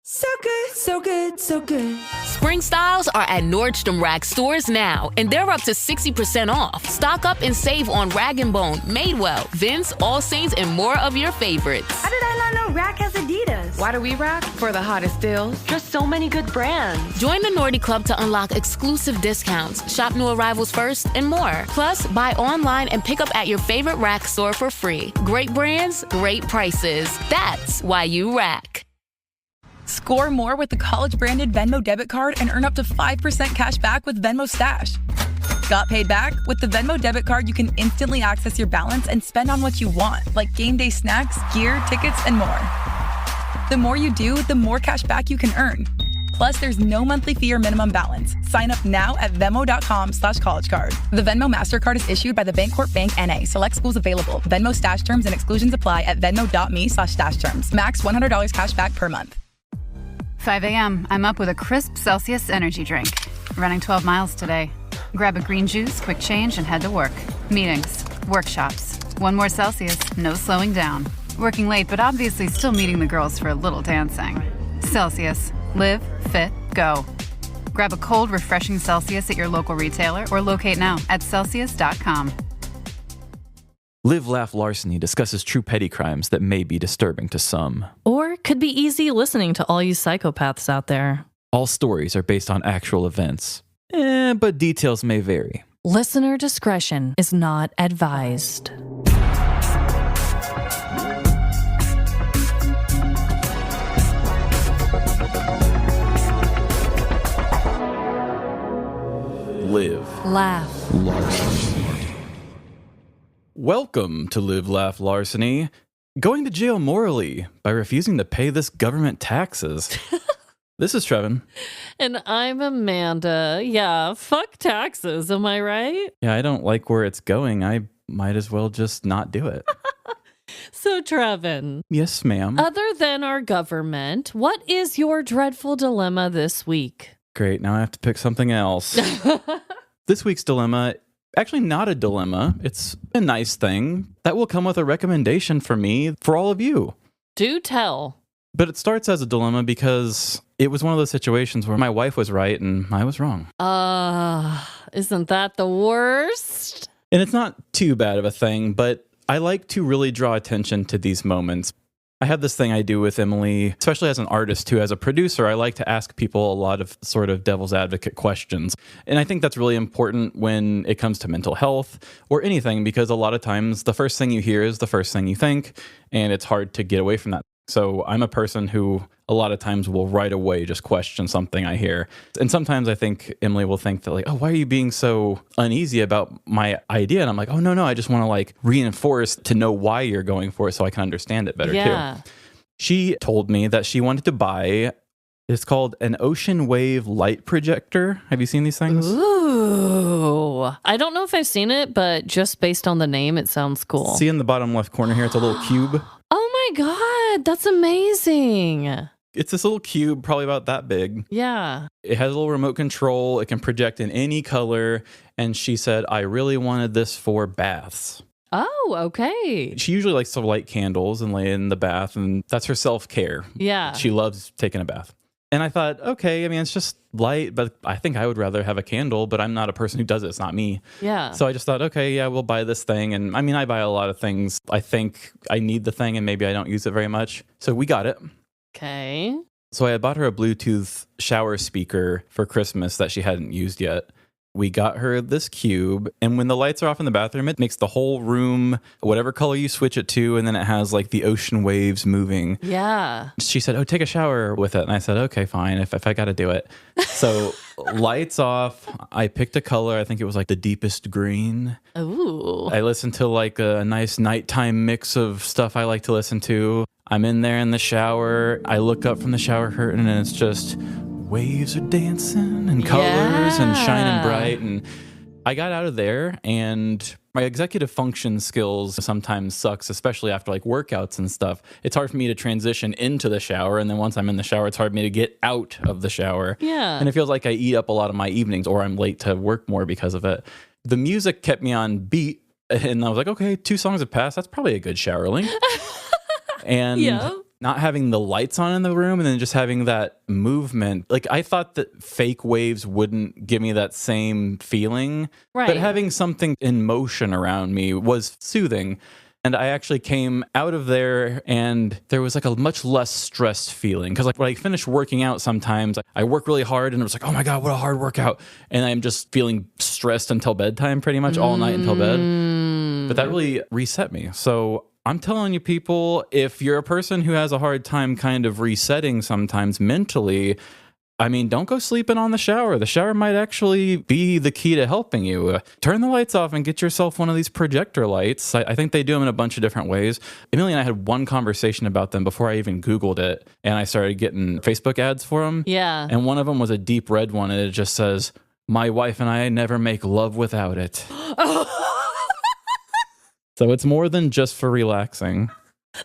So good, so good, so good. Spring styles are at Nordstrom Rack stores now, and they're up to 60% off. Stock up and save on Rag & Bone, Madewell, Vince, All Saints, and more of your favorites. How did I not know Rack has Adidas? Why do we rack? For the hottest deals. Just so many good brands. Join the Nordy Club to unlock exclusive discounts, shop new arrivals first, and more. Plus, buy online and pick up at your favorite Rack store for free. Great brands, great prices. That's why you rack. Score more with the college-branded Venmo debit card and earn up to 5% cash back with Venmo Stash. Got paid back? With the Venmo debit card, you can instantly access your balance and spend on what you want, like game day snacks, gear, tickets, and more. The more you do, the more cash back you can earn. Plus, there's no monthly fee or minimum balance. Sign up now at Venmo.com/collegecard. The Venmo MasterCard is issued by the Bancorp Bank N.A. Select schools available. Venmo Stash terms and exclusions apply at venmo.me/stash terms. Max $100 cash back per month. 5 a.m. I'm up with a crisp Celsius energy drink. Running 12 miles today. Grab a green juice, quick change, and head to work. Meetings, workshops. One more Celsius, no slowing down. Working late, but obviously still meeting the girls for a little dancing. Celsius. Live, fit, go. Grab a cold, refreshing Celsius at your local retailer or locate now at Celsius.com. Live, Laugh, Larceny discusses true petty crimes that may be disturbing to some. Or could be easy listening to all you psychopaths out there. All stories are based on actual events, but details may vary. Listener discretion is not advised. Live, Laugh, Larceny. Welcome to Live, Laugh, Larceny. Going to jail morally by refusing to pay this government taxes. This is Trevin. And I'm Amanda. Yeah, fuck taxes, am I right? Yeah, I don't like where it's going. I might as well just not do it. So, Trevin. Yes, ma'am. Other than our government, what is your dreadful dilemma this week? Great, now I have to pick something else. This week's dilemma, actually not a dilemma. It's a nice thing that will come with a recommendation for me for all of you. Do tell. But it starts as a dilemma because it was one of those situations where my wife was right and I was wrong. Isn't that the worst? And it's not too bad of a thing, but I like to really draw attention to these moments. I have this thing I do with Emily, especially as an artist too. As a producer, I like to ask people a lot of sort of devil's advocate questions. And I think that's really important when it comes to mental health or anything, because a lot of times the first thing you hear is the first thing you think, and it's hard to get away from that. So I'm a person who a lot of times will right away just question something I hear. And sometimes I think Emily will think that like, oh, why are you being so uneasy about my idea? And I'm like, oh, no, I just want to like reinforce to know why you're going for it so I can understand it better too. She told me that she wanted to buy, it's called an ocean wave light projector. Have you seen these things? Ooh. I don't know if I've seen it, but just based on the name, it sounds cool. See in the bottom left corner here, it's a little cube. Oh my God, that's amazing. It's this little cube, probably about that big. Yeah. It has a little remote control. It can project in any color. And she said, I really wanted this for baths. Oh, okay. She usually likes to light candles and lay in the bath, and that's her self-care. Yeah. She loves taking a bath. And I thought, okay, I mean, it's just light, but I think I would rather have a candle, but I'm not a person who does it. It's not me. Yeah. So I just thought, okay, yeah, we'll buy this thing. And I mean, I buy a lot of things. I think I need the thing and maybe I don't use it very much. So we got it. Okay. So I had bought her a Bluetooth shower speaker for Christmas that she hadn't used yet. We got her this cube, and when the lights are off in the bathroom, it makes the whole room whatever color you switch it to, and then it has like the ocean waves moving. Yeah. She said, oh, take a shower with it. And I said, okay, fine, if I got to do it. So lights off, I picked a color. I think it was like the deepest green. Ooh. I listened to like a nice nighttime mix of stuff I like to listen to. I'm in there in the shower. I look up from the shower curtain, and it's just waves are dancing and colors and shining bright. And I got out of there, and my executive function skills sometimes sucks, especially after like workouts and stuff. It's hard for me to transition into the shower, and then once I'm in the shower, it's hard for me to get out of the shower. Yeah. And it feels like I eat up a lot of my evenings, or I'm late to work more because of it. The music kept me on beat, and I was like, okay, 2 songs have passed. That's probably a good shower length. And not having the lights on in the room and then just having that movement. Like I thought that fake waves wouldn't give me that same feeling, Right. but having something in motion around me was soothing. And I actually came out of there and there was like a much less stressed feeling. Because like when I finish working out sometimes, I work really hard and it was like, oh my God, what a hard workout. And I'm just feeling stressed until bedtime pretty much all night until bed. But that really reset me. So I'm telling you people, if you're a person who has a hard time kind of resetting sometimes mentally, I mean, don't go sleeping on the shower. The shower might actually be the key to helping you. Turn the lights off and get yourself one of these projector lights. I think they do them in a bunch of different ways. Emily and I had one conversation about them before I even Googled it, and I started getting Facebook ads for them. Yeah. And one of them was a deep red one, and it just says, "My wife and I never make love without it." So it's more than just for relaxing.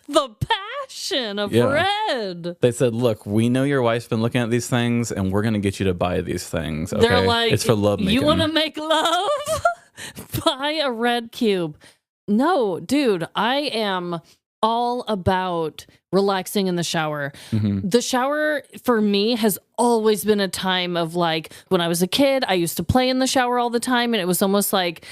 The passion of red. They said, look, we know your wife's been looking at these things and we're going to get you to buy these things. Okay? They're like, it's for love making. You want to make love? Buy a red cube. No, dude, I am all about relaxing in the shower. The shower for me has always been a time of like, when I was a kid, I used to play in the shower all the time. And it was almost like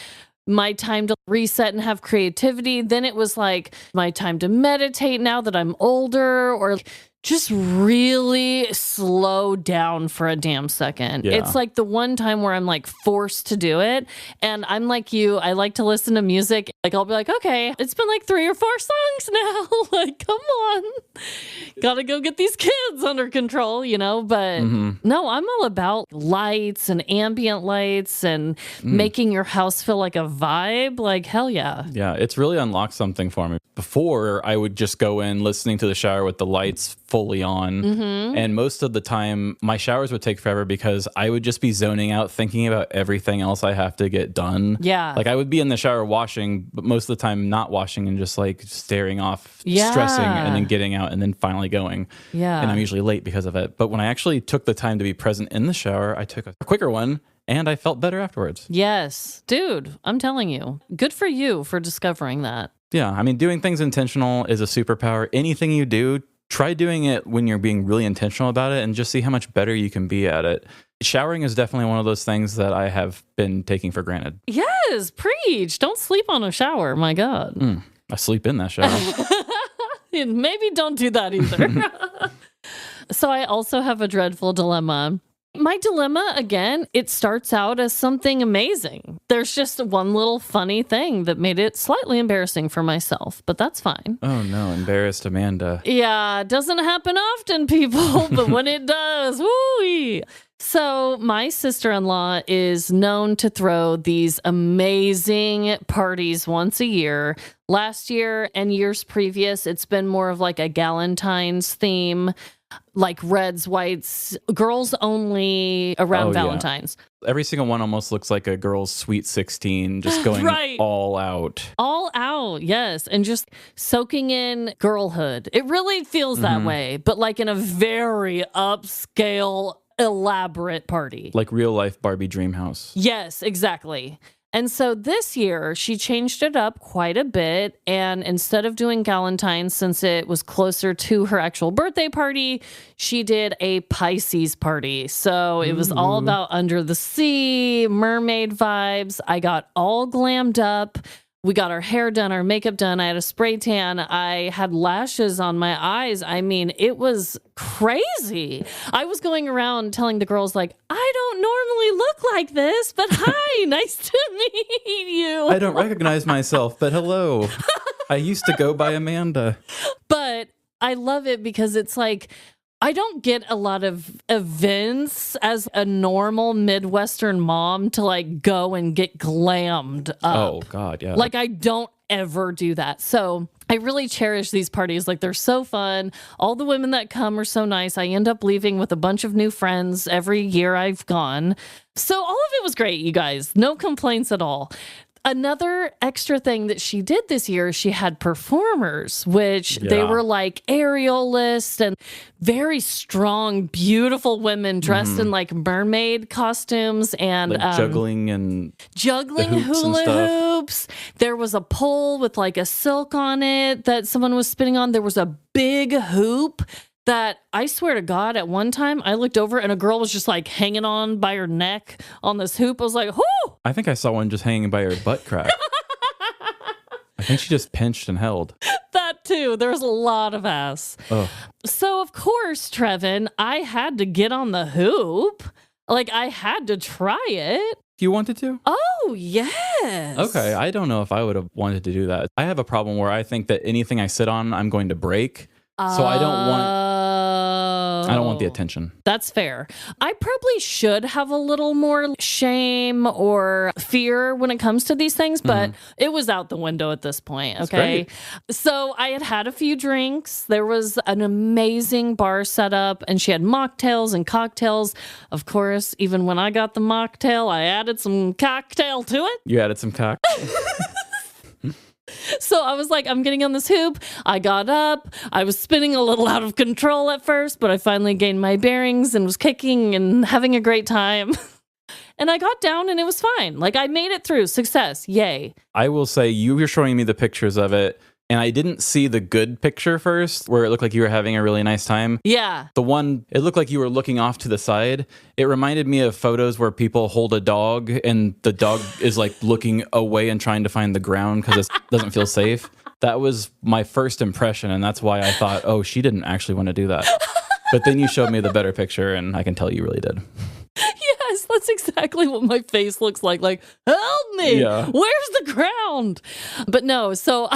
my time to reset and have creativity. Then it was like my time to meditate now that I'm older, or just really slow down for a damn second. Yeah. It's like the one time where I'm like forced to do it. And I'm like you, I like to listen to music. Like I'll be like, okay, it's been like 3 or 4 songs now. Like, come on. Gotta go get these kids under control, you know? But no, I'm all about lights and ambient lights and making your house feel like a vibe. Like, hell yeah. Yeah, it's really unlocked something for me. Before, I would just go in listening to the shower with the lights fully on. And most of the time, my showers would take forever because I would just be zoning out, thinking about everything else I have to get done. Yeah. Like I would be in the shower washing, but most of the time not washing and just like staring off, stressing, and then getting out and then finally going. Yeah. And I'm usually late because of it. But when I actually took the time to be present in the shower, I took a quicker one and I felt better afterwards. Yes. Dude, I'm telling you, good for you for discovering that. Yeah, I mean, doing things intentional is a superpower. Anything you do, try doing it when you're being really intentional about it and just see how much better you can be at it. Showering is definitely one of those things that I have been taking for granted. Yes, preach. Don't sleep on a shower. My God. I sleep in that shower. And maybe don't do that either. So I also have a dreadful dilemma. My dilemma, again, it starts out as something amazing. There's just one little funny thing that made it slightly embarrassing for myself, but that's fine. Oh no, embarrassed Amanda. Yeah, it doesn't happen often, people, but when it does, woo-wee. So my sister-in-law is known to throw these amazing parties once a year. Last year and years previous, it's been more of like a Galentine's theme, like reds, whites, girls only around Valentine's. Every single one almost looks like a girl's Sweet 16, just going all out. All out, yes. And just soaking in girlhood. It really feels that way, but like in a very upscale, elaborate party. Like real life Barbie dream house. Yes, exactly. And so this year, she changed it up quite a bit. And instead of doing Galentine's, since it was closer to her actual birthday party, she did a Pisces party. So it was all about under the sea, mermaid vibes. I got all glammed up. We got our hair done, our makeup done. I had a spray tan. I had lashes on my eyes. I mean, it was crazy. I was going around telling the girls, like, I don't normally look like this, but hi, nice to meet you. I don't recognize myself, but hello. I used to go by Amanda. But I love it because it's like, I don't get a lot of events as a normal Midwestern mom to like go and get glammed up. Oh, God, yeah. Like I don't ever do that. So I really cherish these parties. Like they're so fun. All the women that come are so nice. I end up leaving with a bunch of new friends every year I've gone. So all of it was great, you guys. No complaints at all. Another extra thing that she did this year, she had performers, which they were like aerialists and very strong, beautiful women dressed in like mermaid costumes and like juggling hula hoops. There was a pole with like a silk on it that someone was spinning on. There was a big hoop that I swear to God, at one time I looked over and a girl was just like hanging on by her neck on this hoop. I was like, whoo! I think I saw one just hanging by her butt crack. I think she just pinched and held. That too. There was a lot of ass. Oh. So of course, Trevin, I had to get on the hoop. Like I had to try it. You wanted to? Oh, yes. Okay. I don't know if I would have wanted to do that. I have a problem where I think that anything I sit on, I'm going to break. So I don't want the attention. That's fair. I probably should have a little more shame or fear when it comes to these things, but it was out the window at this point. Okay. So I had a few drinks. There was an amazing bar set up and she had mocktails and cocktails. Of course, even when I got the mocktail, I added some cocktail to it. You added some cock. So I was like, I'm getting on this hoop. I got up. I was spinning a little out of control at first, but I finally gained my bearings and was kicking and having a great time. And I got down and it was fine. Like I made it through. Success. Yay. I will say you were showing me the pictures of it. And I didn't see the good picture first, where it looked like you were having a really nice time. Yeah. The one, it looked like you were looking off to the side. It reminded me of photos where people hold a dog and the dog is like looking away and trying to find the ground because it doesn't feel safe. That was my first impression. And that's why I thought, oh, she didn't actually want to do that. But then you showed me the better picture and I can tell you really did. Yes, that's exactly what my face looks like. Like, help me. Yeah. Where's the ground? But no, so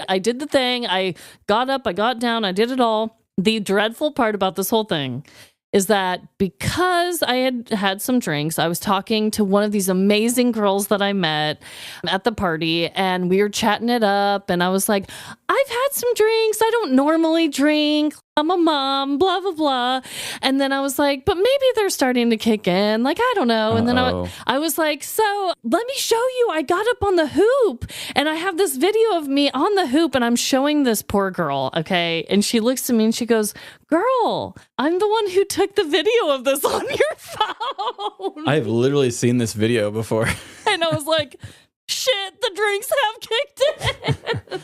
I did the thing. I got up, I got down, I did it all. The dreadful part about this whole thing is that because I had had some drinks, I was talking to one of these amazing girls that I met at the party and we were chatting it up. And I was like, I've had some drinks. I don't normally drink. I'm a mom, blah, blah, blah. And then I was like, but maybe they're starting to kick in. Like, I don't know. And then I was like, so let me show you. I got up on the hoop and I have this video of me on the hoop and I'm showing this poor girl. Okay. And she looks at me and she goes, girl, I'm the one who took the video of this on your phone. I've literally seen this video before. And I was like, shit, the drinks have kicked in.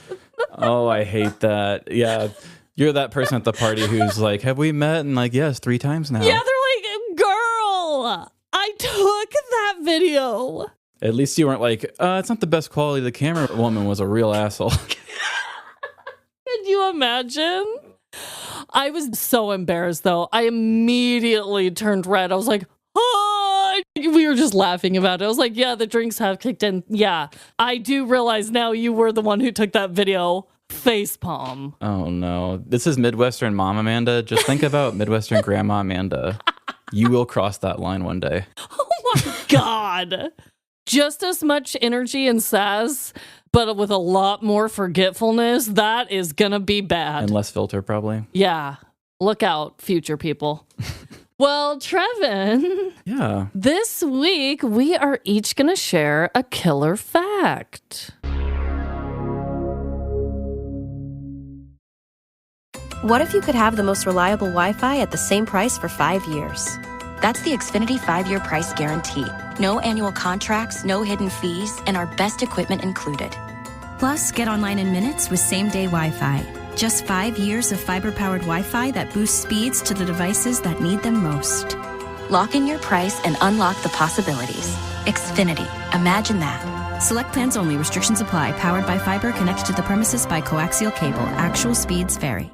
Oh, I hate that. Yeah. You're that person at the party who's like, have we met? And like, yes, 3 times now. Yeah, they're like, girl, I took that video. At least you weren't like, it's not the best quality. The camera woman was a real asshole. Could you imagine? I was so embarrassed, though. I immediately turned red. I was like, oh, we were just laughing about it. I was like, yeah, the drinks have kicked in. Yeah, I do realize now you were the one who took that video. Facepalm. Oh no. This is Midwestern Mom Amanda. Just think about Midwestern Grandma Amanda. You will cross that line one day. Oh my God. Just as much energy and sass, but with a lot more forgetfulness. That is gonna be bad. And less filter, probably. Yeah. Look out, future people. Well, Trevin. Yeah. This week, we are each gonna share a killer fact. What if you could have the most reliable Wi-Fi at the same price for 5 years? That's the Xfinity 5-year price guarantee. No annual contracts, no hidden fees, and our best equipment included. Plus, get online in minutes with same-day Wi-Fi. Just 5 years of fiber-powered Wi-Fi that boosts speeds to the devices that need them most. Lock in your price and unlock the possibilities. Xfinity. Imagine that. Select plans only. Restrictions apply. Powered by fiber connected to the premises by coaxial cable. Actual speeds vary.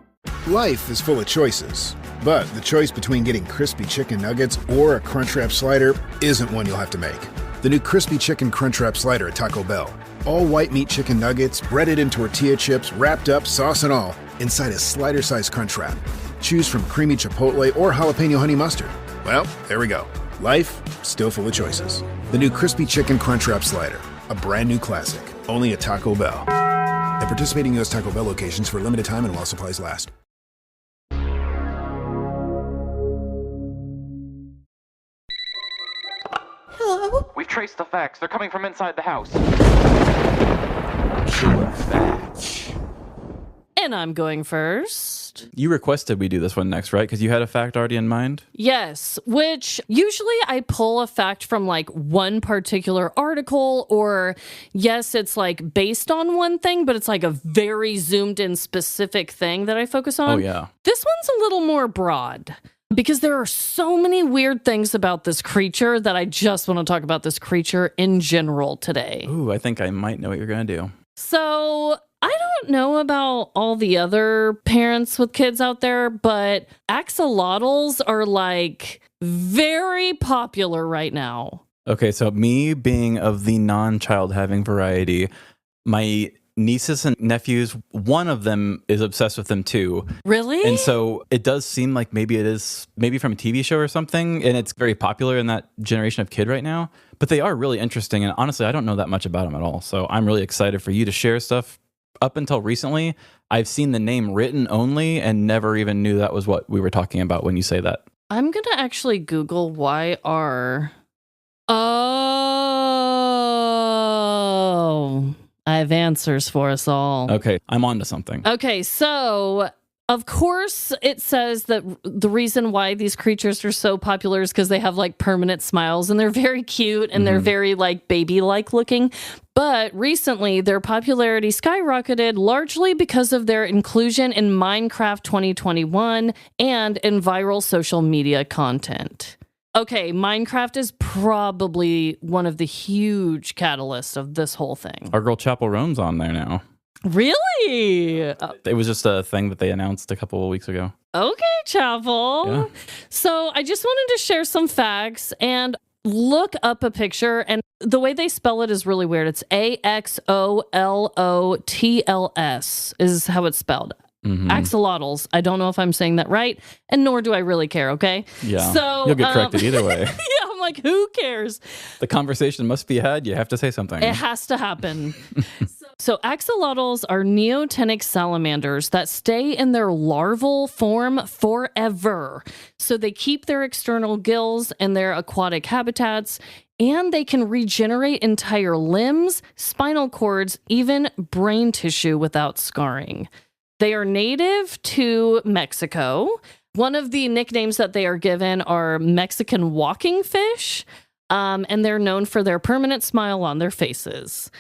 Life is full of choices, but the choice between getting crispy chicken nuggets or a Crunchwrap Slider isn't one you'll have to make. The new Crispy Chicken Crunchwrap Slider at Taco Bell. All white meat chicken nuggets, breaded in tortilla chips, wrapped up, sauce and all, inside a slider-sized Crunchwrap. Choose from creamy chipotle or jalapeno honey mustard. Well, there we go. Life, still full of choices. The new Crispy Chicken Crunchwrap Slider. A brand new classic. Only at Taco Bell. At participating U.S. Taco Bell locations for a limited time and while supplies last. Hello? We've trace the facts. They're coming from inside the house. Pure facts. And I'm going first. You requested we do this one next, right? Because you had a fact already in mind? Yes, which usually I pull a fact from like one particular article, or yes, it's like based on one thing, but it's like a very zoomed in specific thing that I focus on. Oh, yeah. This one's a little more broad because there are so many weird things about this creature that I just want to talk about this creature in general today. Ooh, I think I might know what you're going to do. So I don't know about all the other parents with kids out there, but axolotls are like very popular right now. Okay, so me being of the non-child having variety, my nieces and nephews, one of them is obsessed with them too. Really? And so it does seem like maybe it is from a TV show or something, and it's very popular in that generation of kid right now. But they are really interesting, and honestly, I don't know that much about them at all. So I'm really excited for you to share stuff. Up until recently, I've seen the name written only and never even knew that was what we were talking about when you say that. I'm going to actually Google YR. Oh, I have answers for us all. Okay, I'm on to something. Okay, so of course it says that the reason why these creatures are so popular is because they have like permanent smiles and they're very cute and they're very like baby-like looking. But recently their popularity skyrocketed largely because of their inclusion in Minecraft 2021 and in viral social media content. Okay, Minecraft is probably one of the huge catalysts of this whole thing. Our girl Chapel Roan's on there now. Really? It was just a thing that they announced a couple of weeks ago. Okay, Chapel. Yeah. So I just wanted to share some facts and look up a picture. And the way they spell it is really weird. It's AXOLOTLS is how it's spelled. Axolotls. I don't know if I'm saying that right, and nor do I really care, okay? Yeah, so, you'll get corrected either way. Yeah, I'm like, who cares? The conversation must be had. You have to say something. It has to happen. So axolotls are neotenic salamanders that stay in their larval form forever. So they keep their external gills in their aquatic habitats, and they can regenerate entire limbs, spinal cords, even brain tissue without scarring. They are native to Mexico. One of the nicknames that they are given are Mexican walking fish, and they're known for their permanent smile on their faces.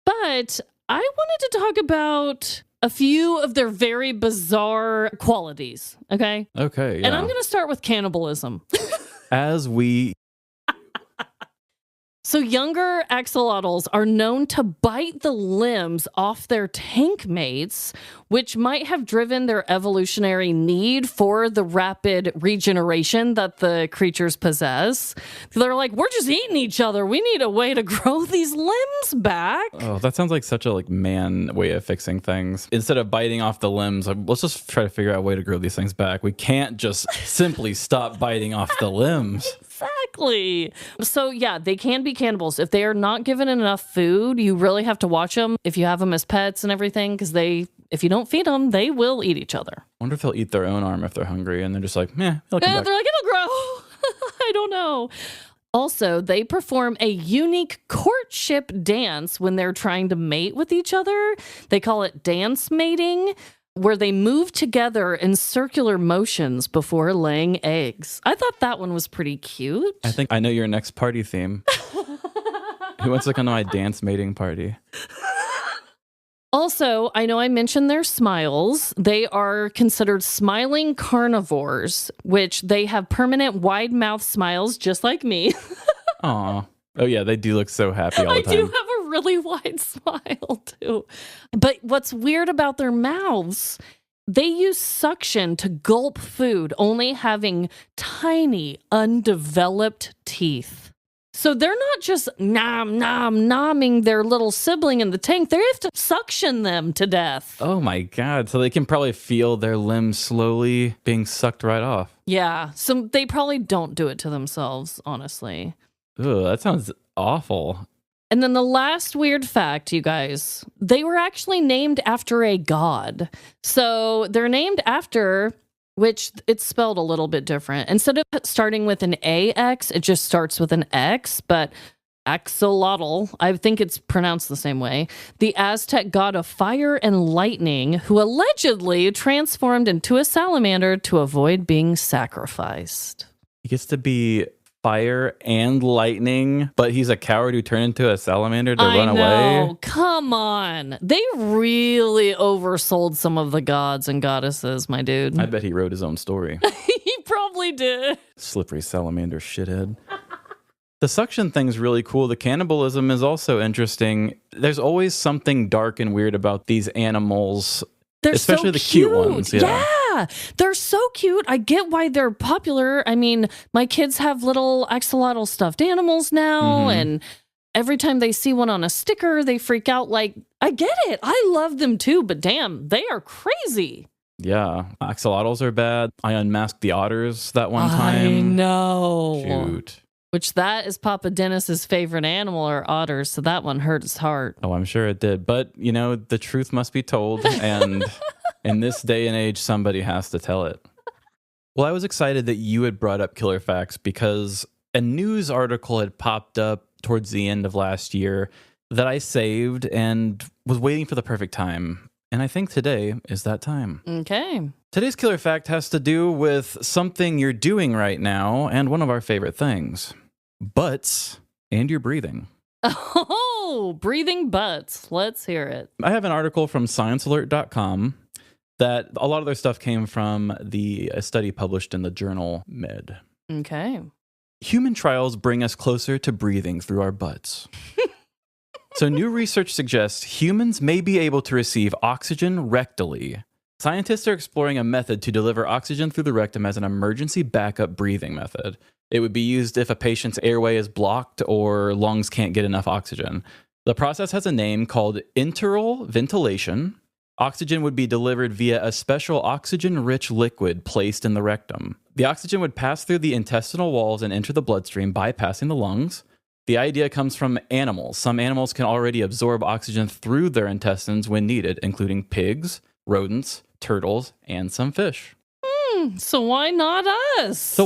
But I wanted to talk about a few of their very bizarre qualities, okay? Okay, yeah. And I'm going to start with cannibalism. As we... So younger axolotls are known to bite the limbs off their tank mates, which might have driven their evolutionary need for the rapid regeneration that the creatures possess. They're like, we're just eating each other. We need a way to grow these limbs back. Oh, that sounds like such a man way of fixing things. Instead of biting off the limbs, let's just try to figure out a way to grow these things back. We can't just simply stop biting off the limbs. Exactly. So yeah, they can be cannibals. If they are not given enough food, you really have to watch them if you have them as pets and everything, because if you don't feed them, they will eat each other. Wonder if they'll eat their own arm if they're hungry, and they're just like, they'll come back. They're like, it'll grow. I don't know. Also, they perform a unique courtship dance when they're trying to mate with each other. They call it dance mating, where they move together in circular motions before laying eggs. I thought that one was pretty cute. I think I know your next party theme. Who wants to come to my dance mating party? Also, I know I mentioned their smiles. They are considered smiling carnivores, which they have permanent wide mouth smiles just like me. Aw. Oh, yeah, they do look so happy all the time. I do have a really wide smile, too. But what's weird about their mouths, they use suction to gulp food, only having tiny, undeveloped teeth. So they're not just nomming their little sibling in the tank. They have to suction them to death. Oh, my God. So they can probably feel their limbs slowly being sucked right off. Yeah, so they probably don't do it to themselves, honestly. Ugh, that sounds awful. And then the last weird fact, you guys, they were actually named after a god. So they're named after, which it's spelled a little bit different. Instead of starting with an AX, it just starts with an X. But axolotl, I think it's pronounced the same way, the Aztec god of fire and lightning, who allegedly transformed into a salamander to avoid being sacrificed. He gets to be fire and lightning, but he's a coward who turned into a salamander to run away. Come on. They really oversold some of the gods and goddesses, my dude. I bet he wrote his own story. He probably did. Slippery salamander shithead. The suction thing's really cool. The cannibalism is also interesting. There's always something dark and weird about these animals. They're especially so the cute ones. Yeah, they're so cute. I get why they're popular. I mean, my kids have little axolotl stuffed animals now, and every time they see one on a sticker, they freak out. Like, I get it. I love them too, but damn, they are crazy. Yeah, axolotls are bad. I unmasked the otters that one time. I know. Shoot. Which that is Papa Dennis's favorite animal, are otters, so that one hurt his heart. Oh, I'm sure it did. But, you know, the truth must be told, and in this day and age, somebody has to tell it. Well, I was excited that you had brought up killer facts because a news article had popped up towards the end of last year that I saved and was waiting for the perfect time. And I think today is that time. Okay. Today's killer fact has to do with something you're doing right now and one of our favorite things. Butts and your breathing. Oh, breathing butts. Let's hear it. I have an article from sciencealert.com that a lot of their stuff came from a study published in the journal Med. Okay. Human trials bring us closer to breathing through our butts. So new research suggests humans may be able to receive oxygen rectally. Scientists are exploring a method to deliver oxygen through the rectum as an emergency backup breathing method. It would be used if a patient's airway is blocked or lungs can't get enough oxygen. The process has a name called enteral ventilation. Oxygen would be delivered via a special oxygen-rich liquid placed in the rectum. The oxygen would pass through the intestinal walls and enter the bloodstream, bypassing the lungs. The idea comes from animals. Some animals can already absorb oxygen through their intestines when needed, including pigs, rodents, turtles, and some fish. So why not us?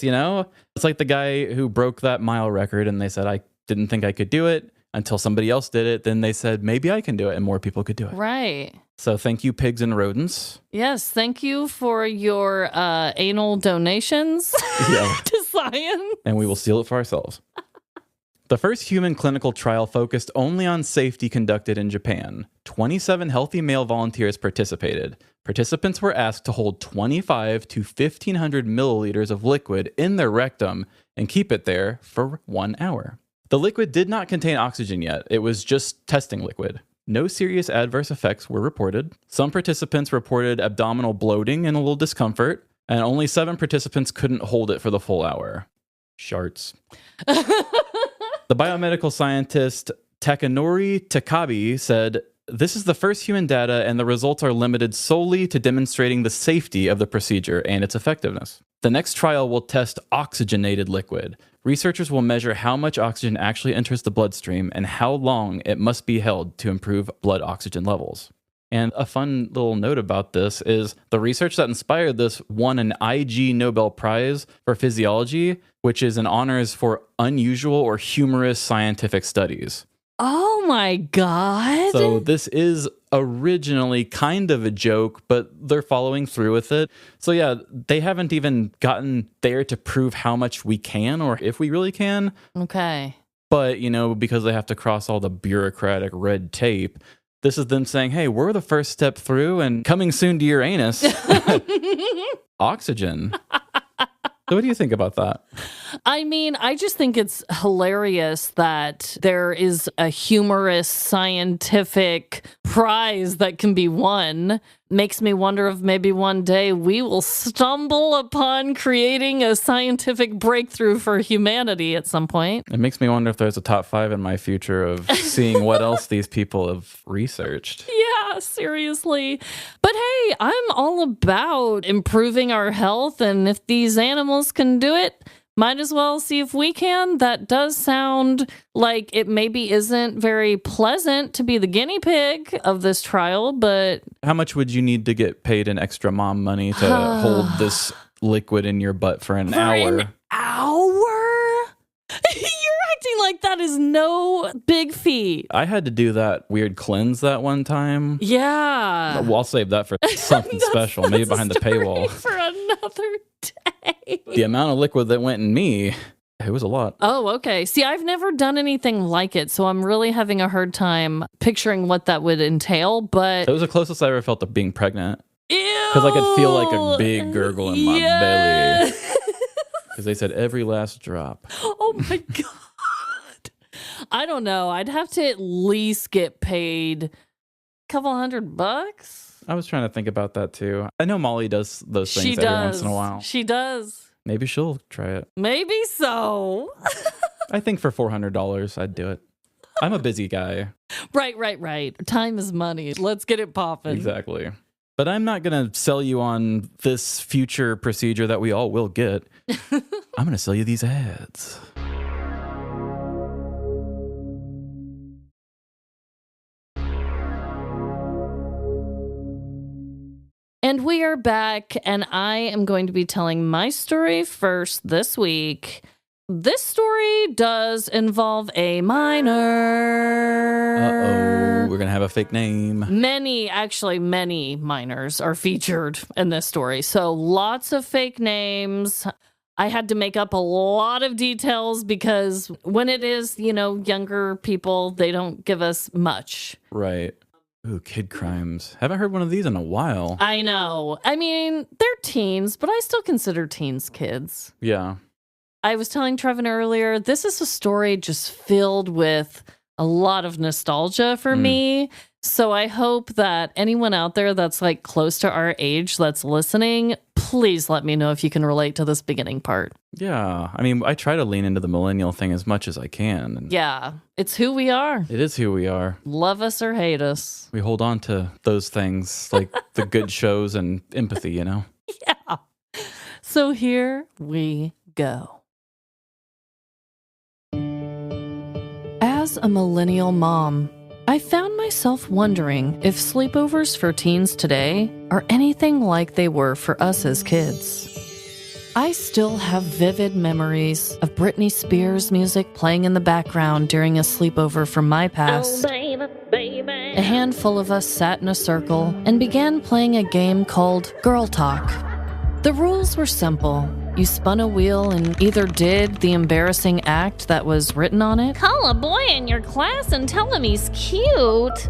You know? It's like the guy who broke that mile record and they said, I didn't think I could do it until somebody else did it. Then they said, maybe I can do it, and more people could do it. Right. So thank you, pigs and rodents. Yes, thank you for your anal donations to science. And we will seal it for ourselves. The first human clinical trial focused only on safety conducted in Japan. 27 healthy male volunteers participated. Participants were asked to hold 25 to 1,500 milliliters of liquid in their rectum and keep it there for 1 hour. The liquid did not contain oxygen yet. It was just testing liquid. No serious adverse effects were reported. Some participants reported abdominal bloating and a little discomfort, and only 7 participants couldn't hold it for the full hour. Sharts. The biomedical scientist Takanori Takabe said, "This is the first human data, and the results are limited solely to demonstrating the safety of the procedure and its effectiveness. The next trial will test oxygenated liquid. Researchers will measure how much oxygen actually enters the bloodstream and how long it must be held to improve blood oxygen levels." And a fun little note about this is the research that inspired this won an IG Nobel Prize for Physiology, which is an honors for unusual or humorous scientific studies. Oh my God. So this is originally kind of a joke, but they're following through with it. So yeah, they haven't even gotten there to prove how much we can or if we really can. Okay. But, you know, because they have to cross all the bureaucratic red tape, this is them saying, hey, we're the first step through and coming soon to your anus. Oxygen. So what do you think about that? I mean, I just think it's hilarious that there is a humorous scientific prize that can be won. Makes me wonder if maybe one day we will stumble upon creating a scientific breakthrough for humanity at some point. It makes me wonder if there's a top 5 in my future of seeing what else these people have researched. Yeah, seriously. But hey, I'm all about improving our health, and if these animals can do it, might as well see if we can. That does sound like it maybe isn't very pleasant to be the guinea pig of this trial, but... How much would you need to get paid in extra mom money to hold this liquid in your butt for an hour? An hour? You're acting like Like, that is no big feat. I had to do that weird cleanse that one time. Yeah. Well, I'll save that for something special, maybe behind the paywall. For another day. The amount of liquid that went in me, it was a lot. Oh, okay. See, I've never done anything like it, so I'm really having a hard time picturing what that would entail, but... It was the closest I ever felt to being pregnant. Ew! Because I could feel like a big gurgle in my belly. Because they said every last drop. Oh my God. I don't know. I'd have to at least get paid a couple $100. I was trying to think about that too. I know Molly does those things every once in a while. She does. Maybe she'll try it. Maybe so. I think for $400, I'd do it. I'm a busy guy. Right. Time is money. Let's get it popping. Exactly. But I'm not going to sell you on this future procedure that we all will get. I'm going to sell you these ads. And we are back, and I am going to be telling my story first this week. This story does involve a minor. Uh-oh, we're going to have a fake name. Many minors are featured in this story. So lots of fake names. I had to make up a lot of details because when it is, younger people, they don't give us much. Right. Ooh, kid crimes. Haven't heard one of these in a while. I know. I mean, they're teens, but I still consider teens kids. Yeah. I was telling Trevin earlier, this is a story just filled with a lot of nostalgia for me. So I hope that anyone out there that's like close to our age that's listening, please let me know if you can relate to this beginning part. Yeah. I mean, I try to lean into the millennial thing as much as I can. And yeah. It's who we are. it is who we are. Love us or hate us. We hold on to those things like the good shows and empathy, Yeah. So here we go. As a millennial mom, I found myself wondering if sleepovers for teens today are anything like they were for us as kids. I still have vivid memories of Britney Spears music playing in the background during a sleepover from my past. Oh, baby, baby. A handful of us sat in a circle and began playing a game called Girl Talk. The rules were simple. You spun a wheel and either did the embarrassing act that was written on it. Call a boy in your class and tell him he's cute.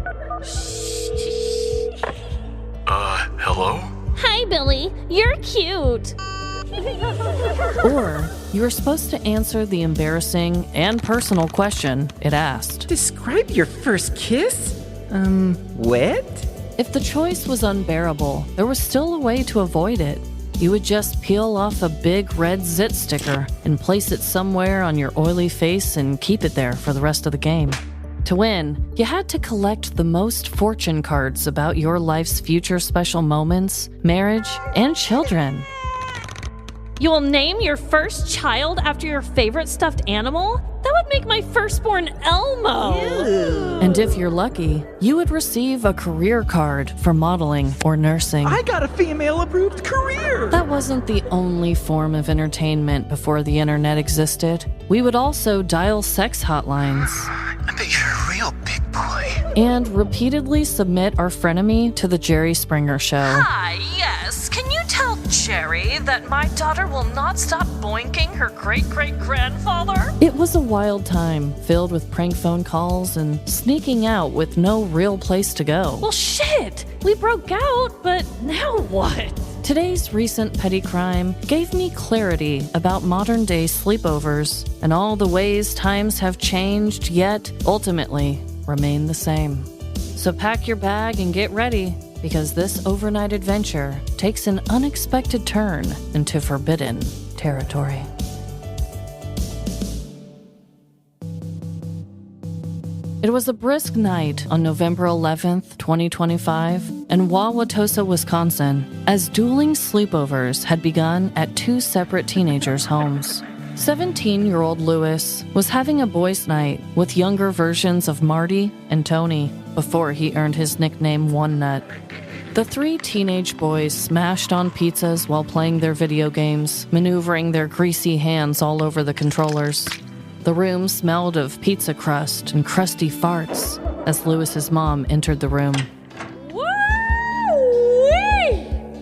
Hello? Hi, Billy. You're cute. Or you were supposed to answer the embarrassing and personal question it asked. Describe your first kiss? Wet? If the choice was unbearable, there was still a way to avoid it. You would just peel off a big red zit sticker and place it somewhere on your oily face and keep it there for the rest of the game. To win, you had to collect the most fortune cards about your life's future special moments, marriage, and children. You will name your first child after your favorite stuffed animal? That would make my firstborn Elmo. Ew. And if you're lucky, you would receive a career card for modeling or nursing. I got a female-approved career! That wasn't the only form of entertainment before the internet existed. We would also dial sex hotlines. I bet you're a real big boy. And repeatedly submit our frenemy to the Jerry Springer Show. Hi, yes. Can you tell Jerry that my daughter will not stop boinking her great-great-grandfather? It was a wild time, filled with prank phone calls and sneaking out with no real place to go. Well, shit. We broke out, but now what? Today's recent petty crime gave me clarity about modern-day sleepovers and all the ways times have changed, yet ultimately remain the same. So pack your bag and get ready, because this overnight adventure takes an unexpected turn into forbidden territory. It was a brisk night on November 11th, 2025, in Wauwatosa, Wisconsin, as dueling sleepovers had begun at two separate teenagers' homes. 17-year-old Lewis was having a boys' night with younger versions of Marty and Tony before he earned his nickname One Nut. The three teenage boys smashed on pizzas while playing their video games, maneuvering their greasy hands all over the controllers. The room smelled of pizza crust and crusty farts as Lewis's mom entered the room. Woo-wee!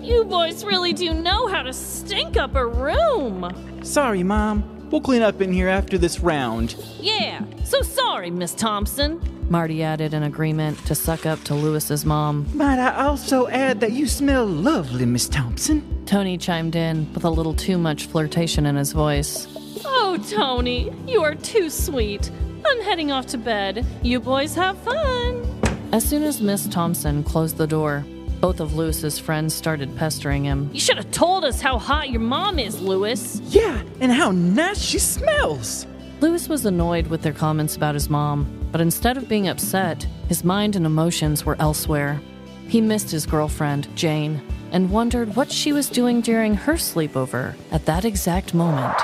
You boys really do know how to stink up a room. Sorry, Mom. We'll clean up in here after this round. Yeah, so sorry, Miss Thompson. Marty added in agreement to suck up to Lewis's mom. Might I also add that you smell lovely, Miss Thompson? Tony chimed in with a little too much flirtation in his voice. Oh, Tony, you are too sweet. I'm heading off to bed. You boys have fun. As soon as Miss Thompson closed the door, both of Lewis's friends started pestering him. You should have told us how hot your mom is, Lewis. Yeah, and how nice she smells. Lewis was annoyed with their comments about his mom, but instead of being upset, his mind and emotions were elsewhere. He missed his girlfriend, Jane, and wondered what she was doing during her sleepover at that exact moment.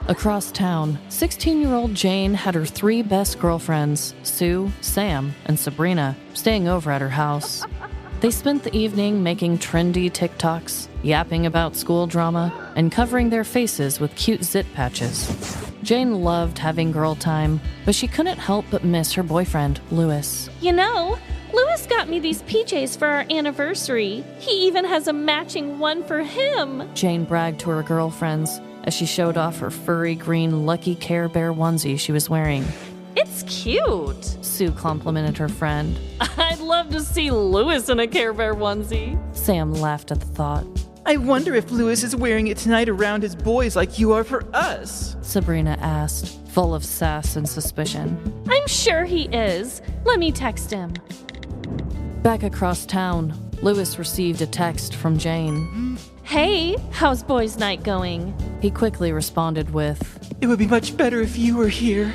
Across town, 16-year-old Jane had her 3 best girlfriends, Sue, Sam, and Sabrina, staying over at her house. They spent the evening making trendy TikToks, yapping about school drama, and covering their faces with cute zit patches. Jane loved having girl time, but she couldn't help but miss her boyfriend, Lewis. You know, Lewis got me these PJs for our anniversary. He even has a matching one for him. Jane bragged to her girlfriends as she showed off her furry green Lucky Care Bear onesie she was wearing. It's cute. Sue complimented her friend. I'd love to see Lewis in a Care Bear onesie. Sam laughed at the thought. I wonder if Lewis is wearing it tonight around his boys like you are for us, Sabrina asked, full of sass and suspicion. I'm sure he is. Let me text him. Back across town, Lewis received a text from Jane. Hey, how's boys' night going? He quickly responded with, It would be much better if you were here.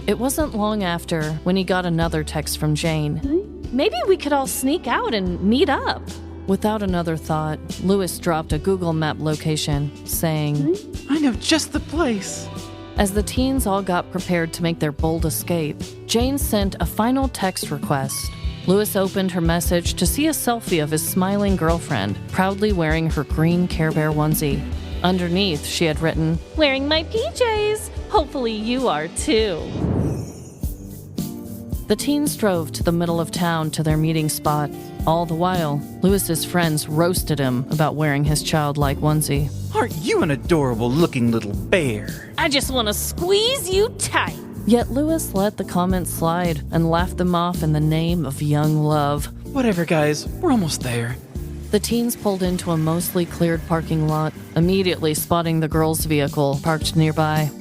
It wasn't long after when he got another text from Jane. Maybe we could all sneak out and meet up. Without another thought, Lewis dropped a Google Map location, saying, I know just the place. As the teens all got prepared to make their bold escape, Jane sent a final text request. Lewis opened her message to see a selfie of his smiling girlfriend, proudly wearing her green Care Bear onesie. Underneath, she had written, Wearing my PJs. Hopefully you are too. The teens drove to the middle of town to their meeting spot. All the while, Lewis's friends roasted him about wearing his childlike onesie. Aren't you an adorable-looking little bear? I just want to squeeze you tight. Yet Lewis let the comments slide and laughed them off in the name of young love. Whatever, guys. We're almost there. The teens pulled into a mostly cleared parking lot, immediately spotting the girls' vehicle parked nearby.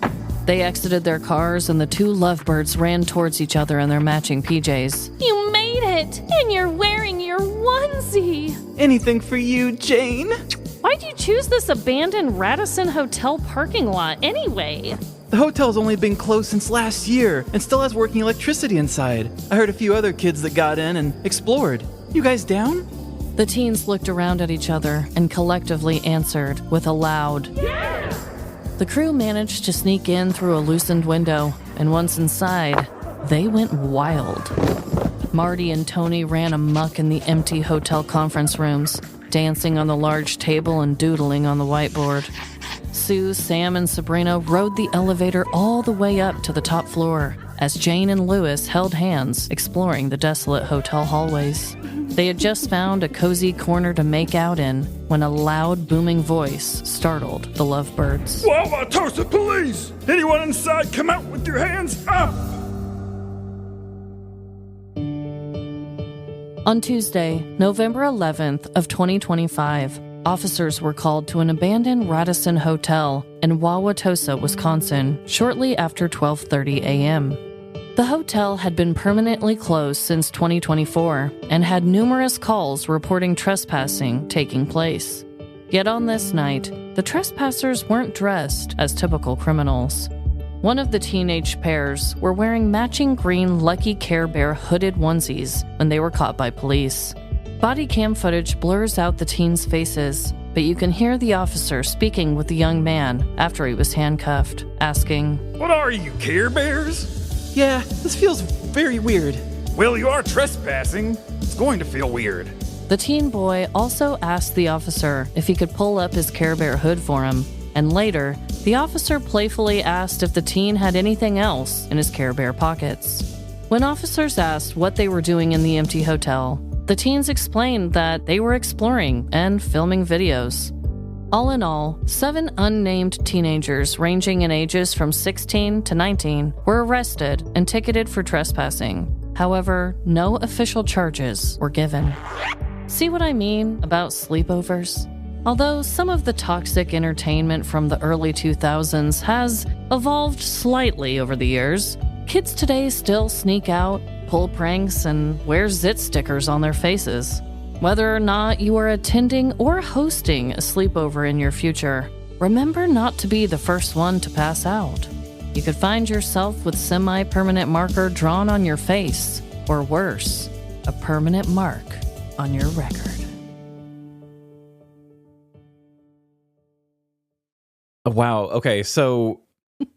They exited their cars and the 2 lovebirds ran towards each other in their matching PJs. You made it! And you're wearing your onesie! Anything for you, Jane? Why'd you choose this abandoned Radisson hotel parking lot anyway? The hotel's only been closed since last year and still has working electricity inside. I heard a few other kids that got in and explored. You guys down? The teens looked around at each other and collectively answered with a loud, Yeah! The crew managed to sneak in through a loosened window, and once inside, they went wild. Marty and Tony ran amok in the empty hotel conference rooms, dancing on the large table and doodling on the whiteboard. Sue, Sam, and Sabrina rode the elevator all the way up to the top floor, as Jane and Lewis held hands exploring the desolate hotel hallways. They had just found a cozy corner to make out in when a loud, booming voice startled the lovebirds. Wauwatosa police! Anyone inside, come out with your hands up! On Tuesday, November 11th of 2025, officers were called to an abandoned Radisson hotel in Wauwatosa, Wisconsin, shortly after 12:30 a.m. The hotel had been permanently closed since 2024 and had numerous calls reporting trespassing taking place. Yet on this night, the trespassers weren't dressed as typical criminals. One of the teenage pairs were wearing matching green Lucky Care Bear hooded onesies when they were caught by police. Body cam footage blurs out the teens' faces, but you can hear the officer speaking with the young man after he was handcuffed, asking, What are you, Care Bears? Yeah, this feels very weird. Well, you are trespassing. It's going to feel weird. The teen boy also asked the officer if he could pull up his Care Bear hood for him, And later, the officer playfully asked if the teen had anything else in his Care Bear pockets. When officers asked what they were doing in the empty hotel, the teens explained that they were exploring and filming videos. All in all, 7 unnamed teenagers ranging in ages from 16 to 19 were arrested and ticketed for trespassing. However, no official charges were given. See what I mean about sleepovers? Although some of the toxic entertainment from the early 2000s has evolved slightly over the years, kids today still sneak out, pull pranks, and wear zit stickers on their faces. Whether or not you are attending or hosting a sleepover in your future, remember not to be the first one to pass out. You could find yourself with semi-permanent marker drawn on your face, or worse, a permanent mark on your record. Wow. Okay. So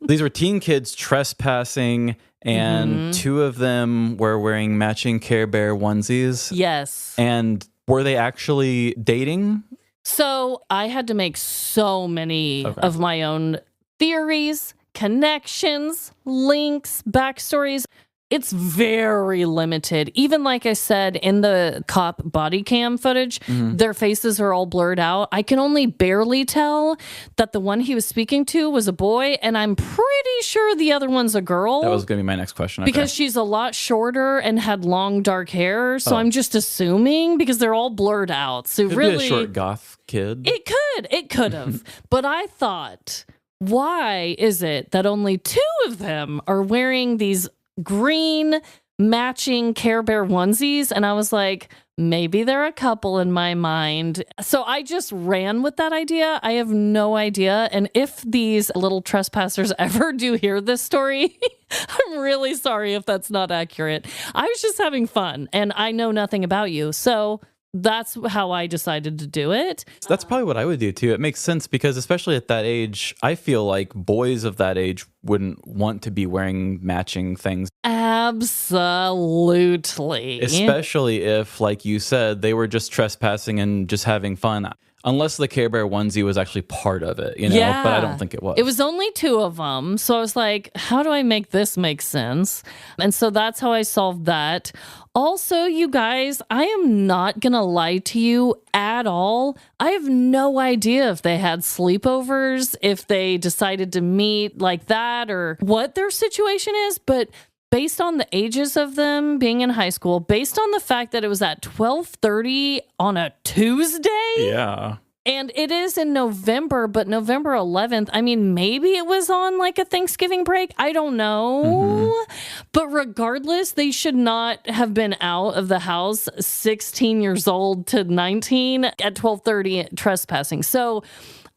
these were teen kids trespassing, and 2 of them were wearing matching Care Bear onesies. Yes. And were they actually dating? So I had to make so many of my own theories, connections, links, backstories. It's very limited. Even like I said, in the cop body cam footage, their faces are all blurred out. I can only barely tell that the one he was speaking to was a boy, and I'm pretty sure the other one's a girl. That was going to be my next question. Okay. Because she's a lot shorter and had long dark hair. So I'm just assuming because they're all blurred out. So Could really, be a short goth kid. It could have. But I thought, why is it that only 2 of them are wearing these green matching Care Bear onesies? And I was like, maybe they're a couple in my mind. So I just ran with that idea. I have no idea. And if these little trespassers ever do hear this story, I'm really sorry if that's not accurate. I was just having fun, and I know nothing about you. So that's how I decided to do it. That's probably what I would do too. It makes sense because especially at that age, I feel like boys of that age wouldn't want to be wearing matching things. Absolutely. Especially if, like you said, they were just trespassing and just having fun. Unless the Care Bear onesie was actually part of it, you know? Yeah. But I don't think it was. It was only 2 of them. So I was like, how do I make this make sense? And so that's how I solved that. Also, you guys, I am not going to lie to you at all. I have no idea if they had sleepovers, if they decided to meet like that, or what their situation is. But based on the ages of them being in high school, based on the fact that it was at 12:30 on a Tuesday. Yeah. And it is in November, but November 11th, I mean, maybe it was on like a Thanksgiving break. I don't know. But regardless, they should not have been out of the house 16 years old to 19 at 12:30 trespassing. So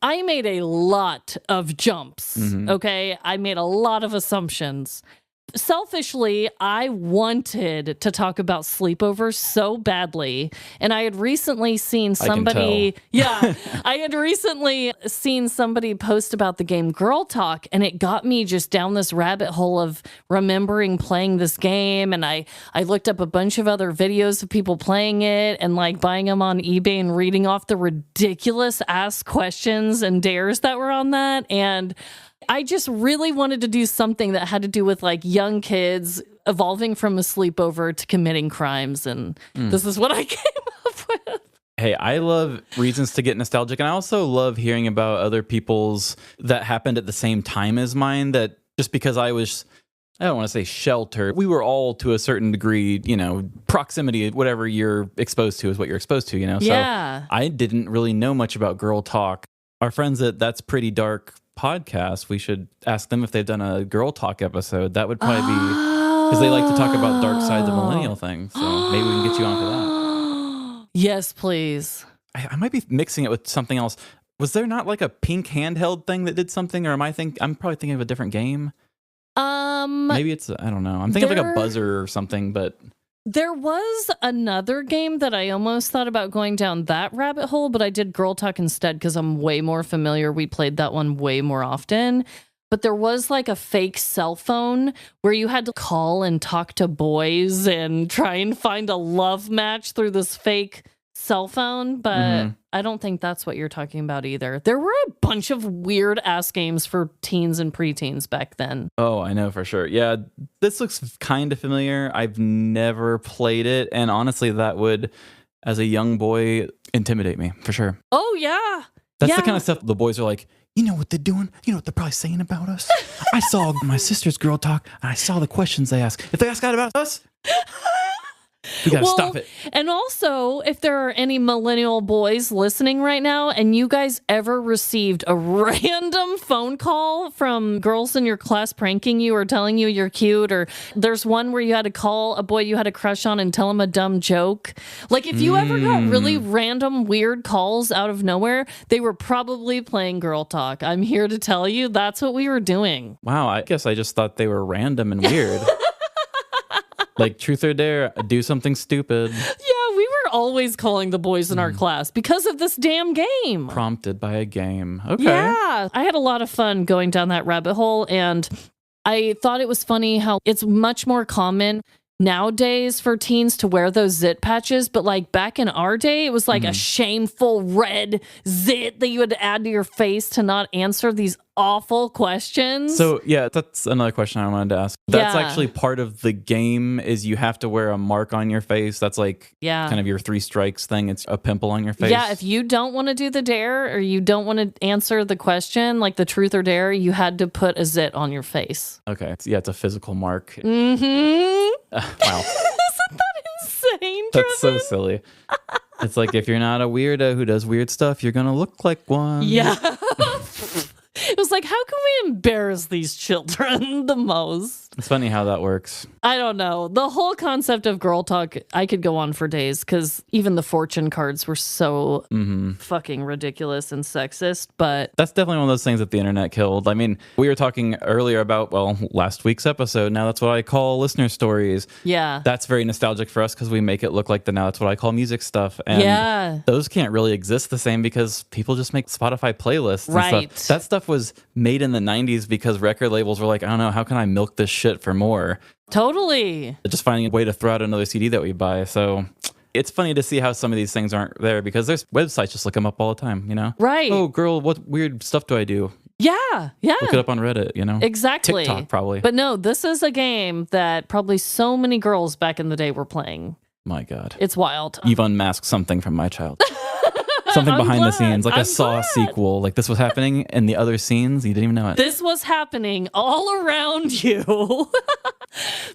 I made a lot of jumps, okay? I made a lot of assumptions. Selfishly, I wanted to talk about sleepovers so badly. And I had recently seen somebody, I had recently seen somebody post about the game Girl Talk, and it got me just down this rabbit hole of remembering playing this game. And I looked up a bunch of other videos of people playing it and like buying them on eBay and reading off the ridiculous ass questions and dares that were on that. And I just really wanted to do something that had to do with like young kids evolving from a sleepover to committing crimes. And this is what I came up with. Hey, I love reasons to get nostalgic. And I also love hearing about other people's that happened at the same time as mine, that just because I was, I don't want to say sheltered. We were all to a certain degree, you know, proximity, whatever you're exposed to is what you're exposed to, you know? Yeah. So I didn't really know much about Girl Talk. Our friends at That's Pretty Dark podcast, we should ask them if they've done a Girl Talk episode. That would probably be, because they like to talk about dark sides of millennial things. So maybe we can get you on for that. Yes, please. I might be mixing it with something else. Was there not like a pink handheld thing that did something, or I'm probably thinking of a different game? Maybe it's, I don't know. I'm thinking of like a buzzer or something, but there was another game that I almost thought about going down that rabbit hole, but I did Girl Talk instead because I'm way more familiar. We played that one way more often. But there was like a fake cell phone where you had to call and talk to boys and try and find a love match through this fake cell phone, but I don't think that's what you're talking about either. There were a bunch of weird ass games for teens and preteens back then. Oh, I know for sure. Yeah, this looks kind of familiar. I've never played it. And honestly, that would, as a young boy, intimidate me for sure. Oh, yeah. That's the kind of stuff the boys are like, you know what they're doing? You know what they're probably saying about us? I saw my sister's girl talk, and I saw the questions they ask. If they ask that about us, we gotta stop it. And also, if there are any millennial boys listening right now and you guys ever received a random phone call from girls in your class pranking you or telling you you're cute, or there's one where you had to call a boy you had a crush on and tell him a dumb joke. Like, if you ever got really random weird calls out of nowhere, they were probably playing Girl Talk. I'm here to tell you that's what we were doing. Wow, I guess I just thought they were random and weird. Like truth or dare, do something stupid. Yeah, we were always calling the boys in our class because of this damn game. Prompted by a game. Okay. Yeah, I had a lot of fun going down that rabbit hole, and I thought it was funny how it's much more common nowadays for teens to wear those zit patches, but like back in our day, it was like a shameful red zit that you had to add to your face to not answer these awful questions. So yeah, that's another question I wanted to ask. That's actually part of the game, is you have to wear a mark on your face. That's like kind of your 3 strikes thing. It's a pimple on your face. Yeah, if you don't want to do the dare or you don't want to answer the question, like the truth or dare, you had to put a zit on your face. Okay. It's a physical mark. Wow. Wow. Isn't that insane, Trevin? That's so silly. It's like, if you're not a weirdo who does weird stuff, you're going to look like one. Yeah. It was like, how can we embarrass these children the most? It's funny how that works. I don't know. The whole concept of Girl Talk, I could go on for days because even the fortune cards were so fucking ridiculous and sexist. But that's definitely one of those things that the internet killed. I mean, we were talking earlier about, last week's episode. Now that's what I call listener stories. Yeah. That's very nostalgic for us because we make it look like now that's what I call music stuff. And those can't really exist the same because people just make Spotify playlists and stuff. That stuff was made in the 90s because record labels were like, I don't know, how can I milk this shit for more? Totally. Just finding a way to throw out another CD that we buy. So it's funny to see how some of these things aren't there because there's websites, just look them up all the time, you know? Right. Oh, girl, what weird stuff do I do? Yeah. Look it up on Reddit, you know? Exactly. TikTok, probably. But no, this is a game that probably so many girls back in the day were playing. My God. It's wild. You've unmasked something from my child. Something behind the scenes, like a Saw sequel. Like this was happening in the other scenes. You didn't even know it. This was happening all around you.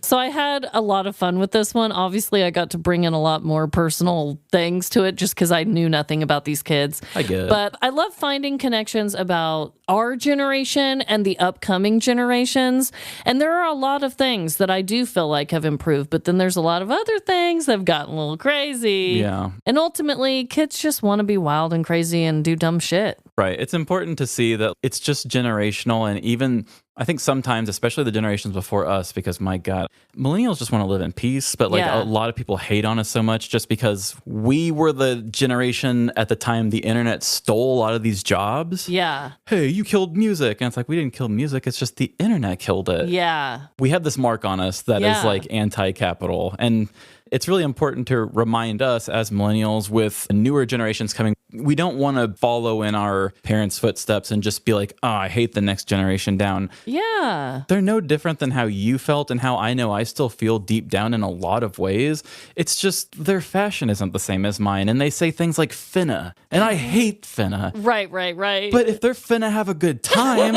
So I had a lot of fun with this one. Obviously, I got to bring in a lot more personal things to it just because I knew nothing about these kids. I get it. But I love finding connections about our generation and the upcoming generations. And there are a lot of things that I do feel like have improved, but then there's a lot of other things that have gotten a little crazy. Yeah. And ultimately, kids just want to be wild and crazy and do dumb shit. Right. It's important to see that it's just generational. And even, I think sometimes, especially the generations before us, because my God, millennials just want to live in peace. But like a lot of people hate on us so much just because we were the generation at the time the internet stole a lot of these jobs. Yeah. Hey, you killed music. And it's like, we didn't kill music. It's just the internet killed it. Yeah. We have this mark on us that is like anti-capital. And it's really important to remind us as millennials with newer generations coming, we don't want to follow in our parents' footsteps and just be like, oh, I hate the next generation down. Yeah. They're no different than how you felt and how I know I still feel deep down in a lot of ways. It's just their fashion isn't the same as mine. And they say things like finna. And I hate finna. Right. But if they're finna have a good time,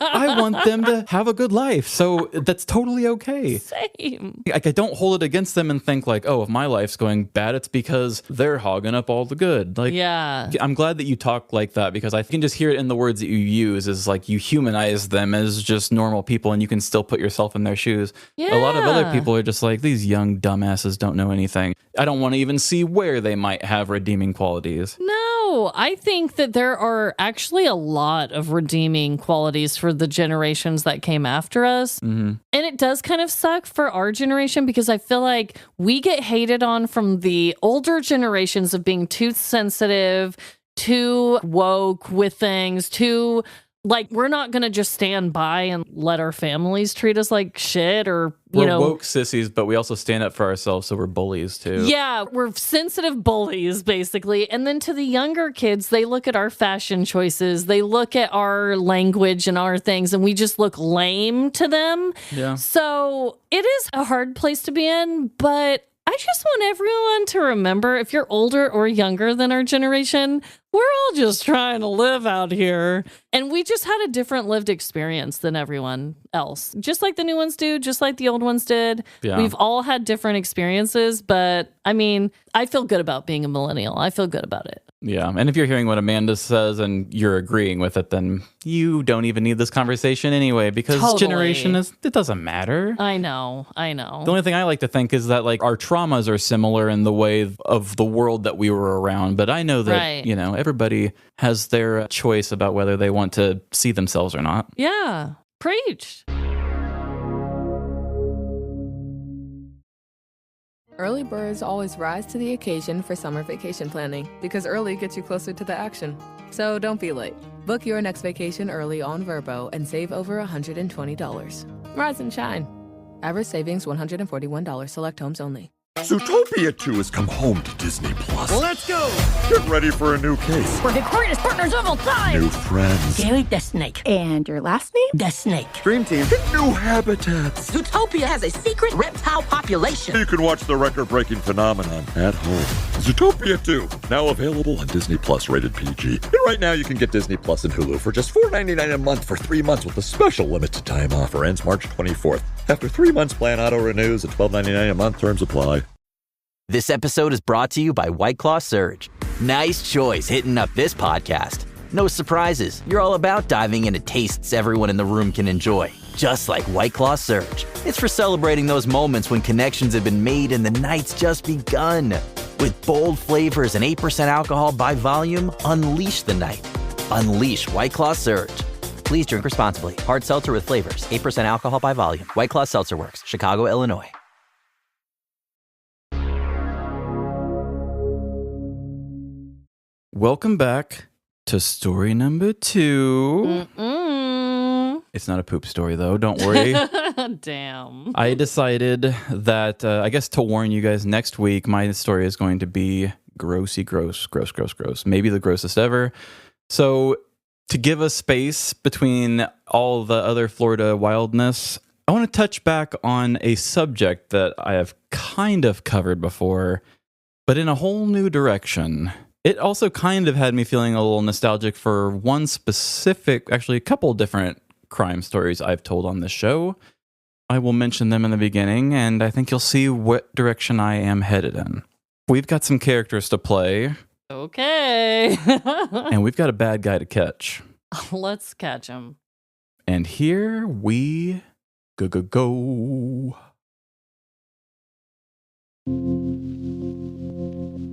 I want them to have a good life. So that's totally okay. Same. Like, I don't hold it against them and think like, oh, if my life's going bad, it's because they're hogging up all the good. Like, I'm glad that you talk like that because I can just hear it in the words that you use is like you humanize them as just normal people and you can still put yourself in their shoes. Yeah. A lot of other people are just like, these young dumbasses don't know anything. I don't want to even see where they might have redeeming qualities. No, I think that there are actually a lot of redeeming qualities for the generations that came after us. Mm-hmm. And it does kind of suck for our generation because I feel like we get hated on from the older generations of being too sensitive, too woke with things, too Like, we're not going to just stand by and let our families treat us like shit or, we're woke sissies, but we also stand up for ourselves, so we're bullies too. Yeah, we're sensitive bullies, basically. And then to the younger kids, they look at our fashion choices, they look at our language and our things, and we just look lame to them. Yeah. So it is a hard place to be in, but I just want everyone to remember, if you're older or younger than our generation, we're all just trying to live out here. And we just had a different lived experience than everyone else. Just like the new ones do, just like the old ones did. Yeah. We've all had different experiences, but I mean, I feel good about being a millennial. I feel good about it. Yeah. And if you're hearing what Amanda says and you're agreeing with it, then you don't even need this conversation anyway, because generation it doesn't matter. I know. The only thing I like to think is that like our traumas are similar in the way of the world that we were around. But I know that, everybody has their choice about whether they want to see themselves or not. Yeah. Preach. Early birds always rise to the occasion for summer vacation planning because early gets you closer to the action. So don't be late. Book your next vacation early on Vrbo and save over $120. Rise and shine. Average savings $141. Select homes only. Zootopia 2 has come home to Disney+. Let's go! Get ready for a new case. We're the greatest partners of all time! New friends. Gary the Snake. And your last name? The Snake. Dream Team. New habitats. Zootopia has a secret reptile population. You can watch the record-breaking phenomenon at home. Zootopia 2, now available on Disney+, rated PG. And right now you can get Disney Plus and Hulu for just $4.99 a month for 3 months with a special limited time offer. Ends March 24th. After 3 months, plan auto renews at $12.99 a month. Terms apply. This episode is brought to you by White Claw Surge. Nice choice hitting up this podcast. No surprises. You're all about diving into tastes everyone in the room can enjoy. Just like White Claw Surge. It's for celebrating those moments when connections have been made and the night's just begun. With bold flavors and 8% alcohol by volume, unleash the night. Unleash White Claw Surge. Please drink responsibly. Hard seltzer with flavors. 8% alcohol by volume. White Claw Seltzer Works. Chicago, Illinois. Welcome back to story number 2. It's not a poop story, though. Don't worry. Damn. I decided that, I guess to warn you guys, next week, my story is going to be gross. Maybe the grossest ever. So to give us space between all the other Florida wildness, I want to touch back on a subject that I have kind of covered before, but in a whole new direction. It also kind of had me feeling a little nostalgic for one specific, actually a couple different crime stories I've told on this show. I will mention them in the beginning, and I think you'll see what direction I am headed in. We've got some characters to play. Okay. And we've got a bad guy to catch. Let's catch him. And here we go.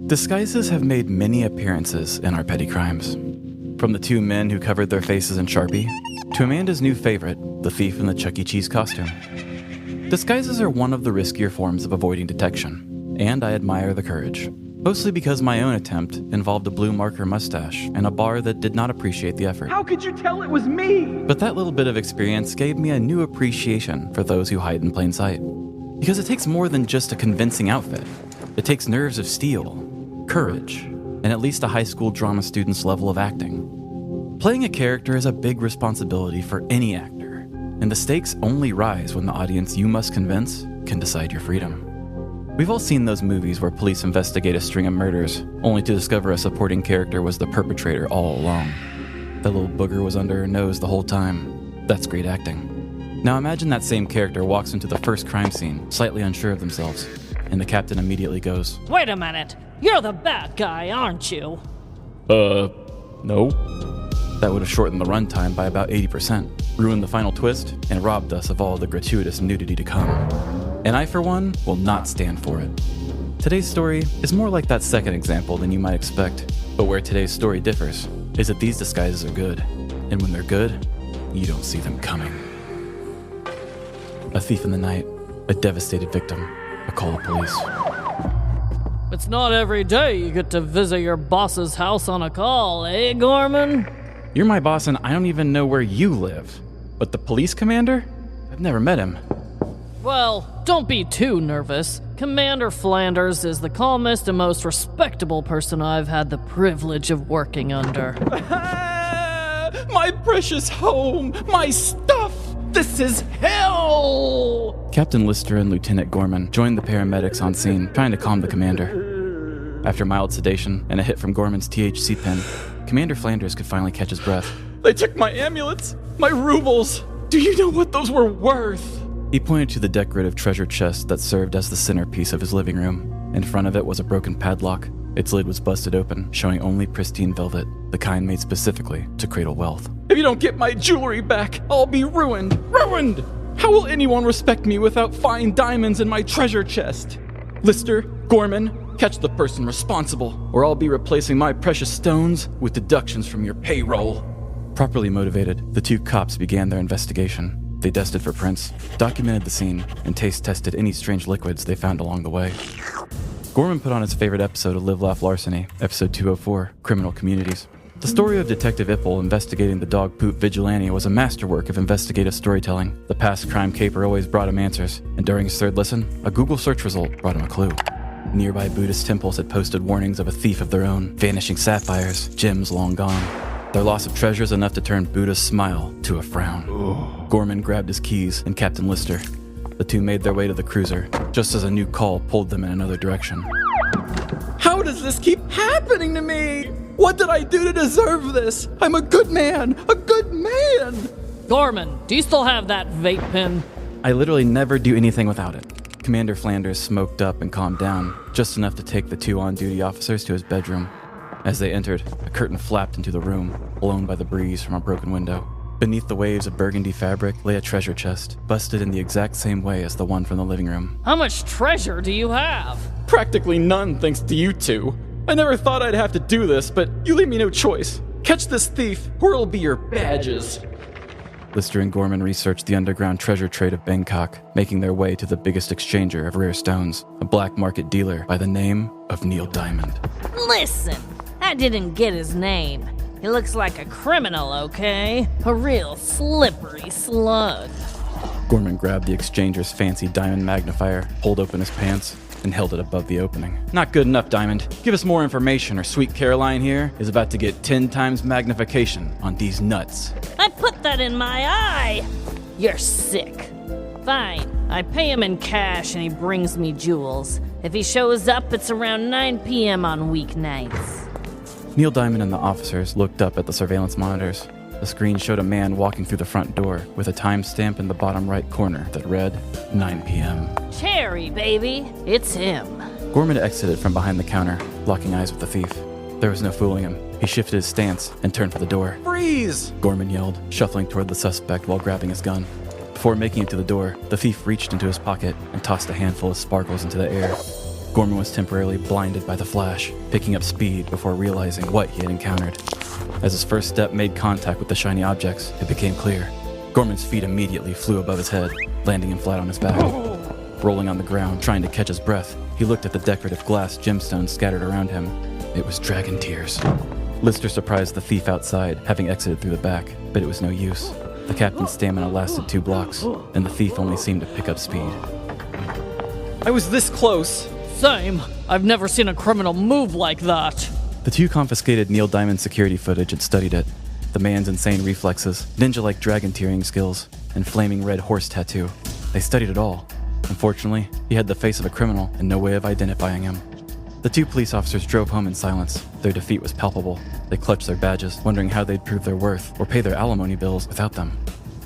Disguises have made many appearances in our petty crimes. From the 2 men who covered their faces in Sharpie, to Amanda's new favorite, the thief in the Chuck E. Cheese costume. Disguises are one of the riskier forms of avoiding detection, and I admire the courage. Mostly because my own attempt involved a blue marker mustache and a bar that did not appreciate the effort. How could you tell it was me? But that little bit of experience gave me a new appreciation for those who hide in plain sight. Because it takes more than just a convincing outfit. It takes nerves of steel, courage, and at least a high school drama student's level of acting. Playing a character is a big responsibility for any actor, and the stakes only rise when the audience you must convince can decide your freedom. We've all seen those movies where police investigate a string of murders, only to discover a supporting character was the perpetrator all along. That little booger was under her nose the whole time. That's great acting. Now imagine that same character walks into the first crime scene, slightly unsure of themselves, and the captain immediately goes, "Wait a minute. You're the bad guy, aren't you?" No. That would have shortened the runtime by about 80%, ruined the final twist, and robbed us of all the gratuitous nudity to come. And I, for one, will not stand for it. Today's story is more like that second example than you might expect, but where today's story differs is that these disguises are good, and when they're good, you don't see them coming. A thief in the night, a devastated victim, a call of police. It's not every day you get to visit your boss's house on a call, eh, Gorman? You're my boss and I don't even know where you live. But the police commander? I've never met him. Well, don't be too nervous. Commander Flanders is the calmest and most respectable person I've had the privilege of working under. My precious home! My stuff! This is hell! Captain Lister and Lieutenant Gorman joined the paramedics on scene, trying to calm the commander. After mild sedation and a hit from Gorman's THC pen, Commander Flanders could finally catch his breath. They took my amulets! My rubles! Do you know what those were worth? He pointed to the decorative treasure chest that served as the centerpiece of his living room. In front of it was a broken padlock. Its lid was busted open, showing only pristine velvet, the kind made specifically to cradle wealth. If you don't get my jewelry back, I'll be ruined! Ruined! How will anyone respect me without fine diamonds in my treasure chest? Lister, Gorman, catch the person responsible, or I'll be replacing my precious stones with deductions from your payroll. Properly motivated, the two cops began their investigation. They dusted for prints, documented the scene, and taste tested any strange liquids they found along the way. Gorman put on his favorite episode of Live, Laugh, Larceny, episode 204, Criminal Communities. The story of Detective Ipple investigating the dog poop vigilante was a masterwork of investigative storytelling. The past crime caper always brought him answers, and during his third listen, a Google search result brought him a clue. Nearby Buddhist temples had posted warnings of a thief of their own, vanishing sapphires, gems long gone. Their loss of treasures enough to turn Buddha's smile to a frown. Ooh. Gorman grabbed his keys and Captain Lister. The two made their way to the cruiser, just as a new call pulled them in another direction. How does this keep happening to me? What did I do to deserve this? I'm a good man! A good man! Gorman, do you still have that vape pen? I literally never do anything without it. Commander Flanders smoked up and calmed down, just enough to take the two on-duty officers to his bedroom. As they entered, a curtain flapped into the room, blown by the breeze from a broken window. Beneath the waves of burgundy fabric lay a treasure chest, busted in the exact same way as the one from the living room. How much treasure do you have? Practically none, thanks to you two. I never thought I'd have to do this, but you leave me no choice. Catch this thief, or it'll be your badges. Lister and Gorman researched the underground treasure trade of Bangkok, making their way to the biggest exchanger of rare stones, a black market dealer by the name of Neil Diamond. Listen, I didn't get his name. He looks like a criminal, okay? A real slippery slug. Gorman grabbed the exchanger's fancy diamond magnifier, pulled open his pants, and held it above the opening. Not good enough, Diamond. Give us more information or Sweet Caroline here is about to get 10 times magnification on these nuts. I put that in my eye! You're sick. Fine, I pay him in cash and he brings me jewels. If he shows up, it's around 9 p.m. on weeknights. Neil Diamond and the officers looked up at the surveillance monitors. The screen showed a man walking through the front door with a timestamp in the bottom right corner that read 9 p.m. Cherry, baby. It's him. Gorman exited from behind the counter, locking eyes with the thief. There was no fooling him. He shifted his stance and turned for the door. Freeze! Gorman yelled, shuffling toward the suspect while grabbing his gun. Before making it to the door, the thief reached into his pocket and tossed a handful of sparkles into the air. Gorman was temporarily blinded by the flash, picking up speed before realizing what he had encountered. As his first step made contact with the shiny objects, it became clear. Gorman's feet immediately flew above his head, landing him flat on his back. Rolling on the ground, trying to catch his breath, he looked at the decorative glass gemstones scattered around him. It was dragon tears. Lister surprised the thief outside, having exited through the back, but it was no use. The captain's stamina lasted 2 blocks, and the thief only seemed to pick up speed. I was this close. Same. I've never seen a criminal move like that. The two confiscated Neil Diamond's security footage and studied it. The man's insane reflexes, ninja-like dragon tearing skills, and flaming red horse tattoo. They studied it all. Unfortunately, he had the face of a criminal and no way of identifying him. The 2 police officers drove home in silence. Their defeat was palpable. They clutched their badges, wondering how they'd prove their worth or pay their alimony bills without them.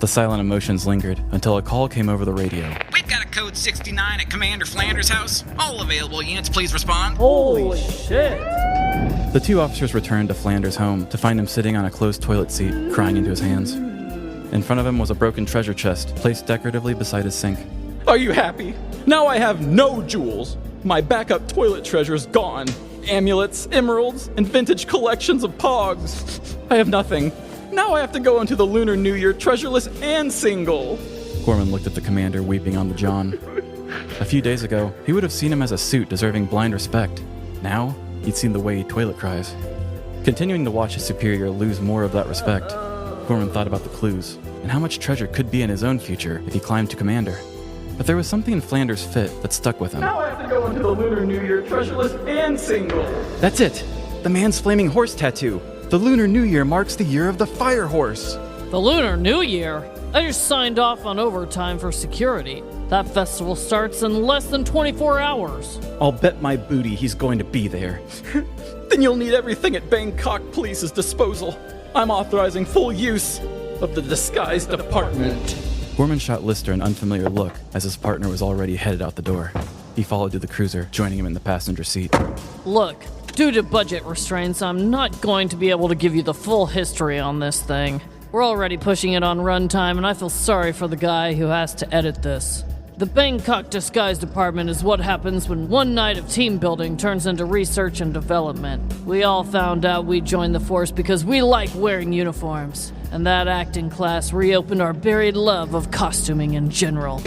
The silent emotions lingered until a call came over the radio. We've got a code 69 at Commander Flanders' house. All available units, please respond. Holy shit! The 2 officers returned to Flanders' home to find him sitting on a closed toilet seat, crying into his hands. In front of him was a broken treasure chest, placed decoratively beside his sink. Are you happy? Now I have no jewels. My backup toilet treasure's gone. Amulets, emeralds, and vintage collections of pogs. I have nothing. Now I have to go into the Lunar New Year treasureless and single. Gorman looked at the commander, weeping on the john. A few days ago, he would have seen him as a suit deserving blind respect. Now, he'd seen the way he toilet cries. Continuing to watch his superior lose more of that respect, Gorman thought about the clues and how much treasure could be in his own future if he climbed to Commander. But there was something in Flanders' fit that stuck with him. Now I have to go into the Lunar New Year treasure list and single. That's it! The man's flaming horse tattoo. The Lunar New Year marks the year of the fire horse. The Lunar New Year? I just signed off on overtime for security. That festival starts in less than 24 hours. I'll bet my booty he's going to be there. Then you'll need everything at Bangkok Police's disposal. I'm authorizing full use of the disguise department. Gorman shot Lister an unfamiliar look as his partner was already headed out the door. He followed to the cruiser, joining him in the passenger seat. Look, due to budget restraints, I'm not going to be able to give you the full history on this thing. We're already pushing it on runtime, and I feel sorry for the guy who has to edit this. The Bangkok Disguise Department is what happens when one night of team building turns into research and development. We all found out we joined the force because we like wearing uniforms, and that acting class reopened our buried love of costuming in general.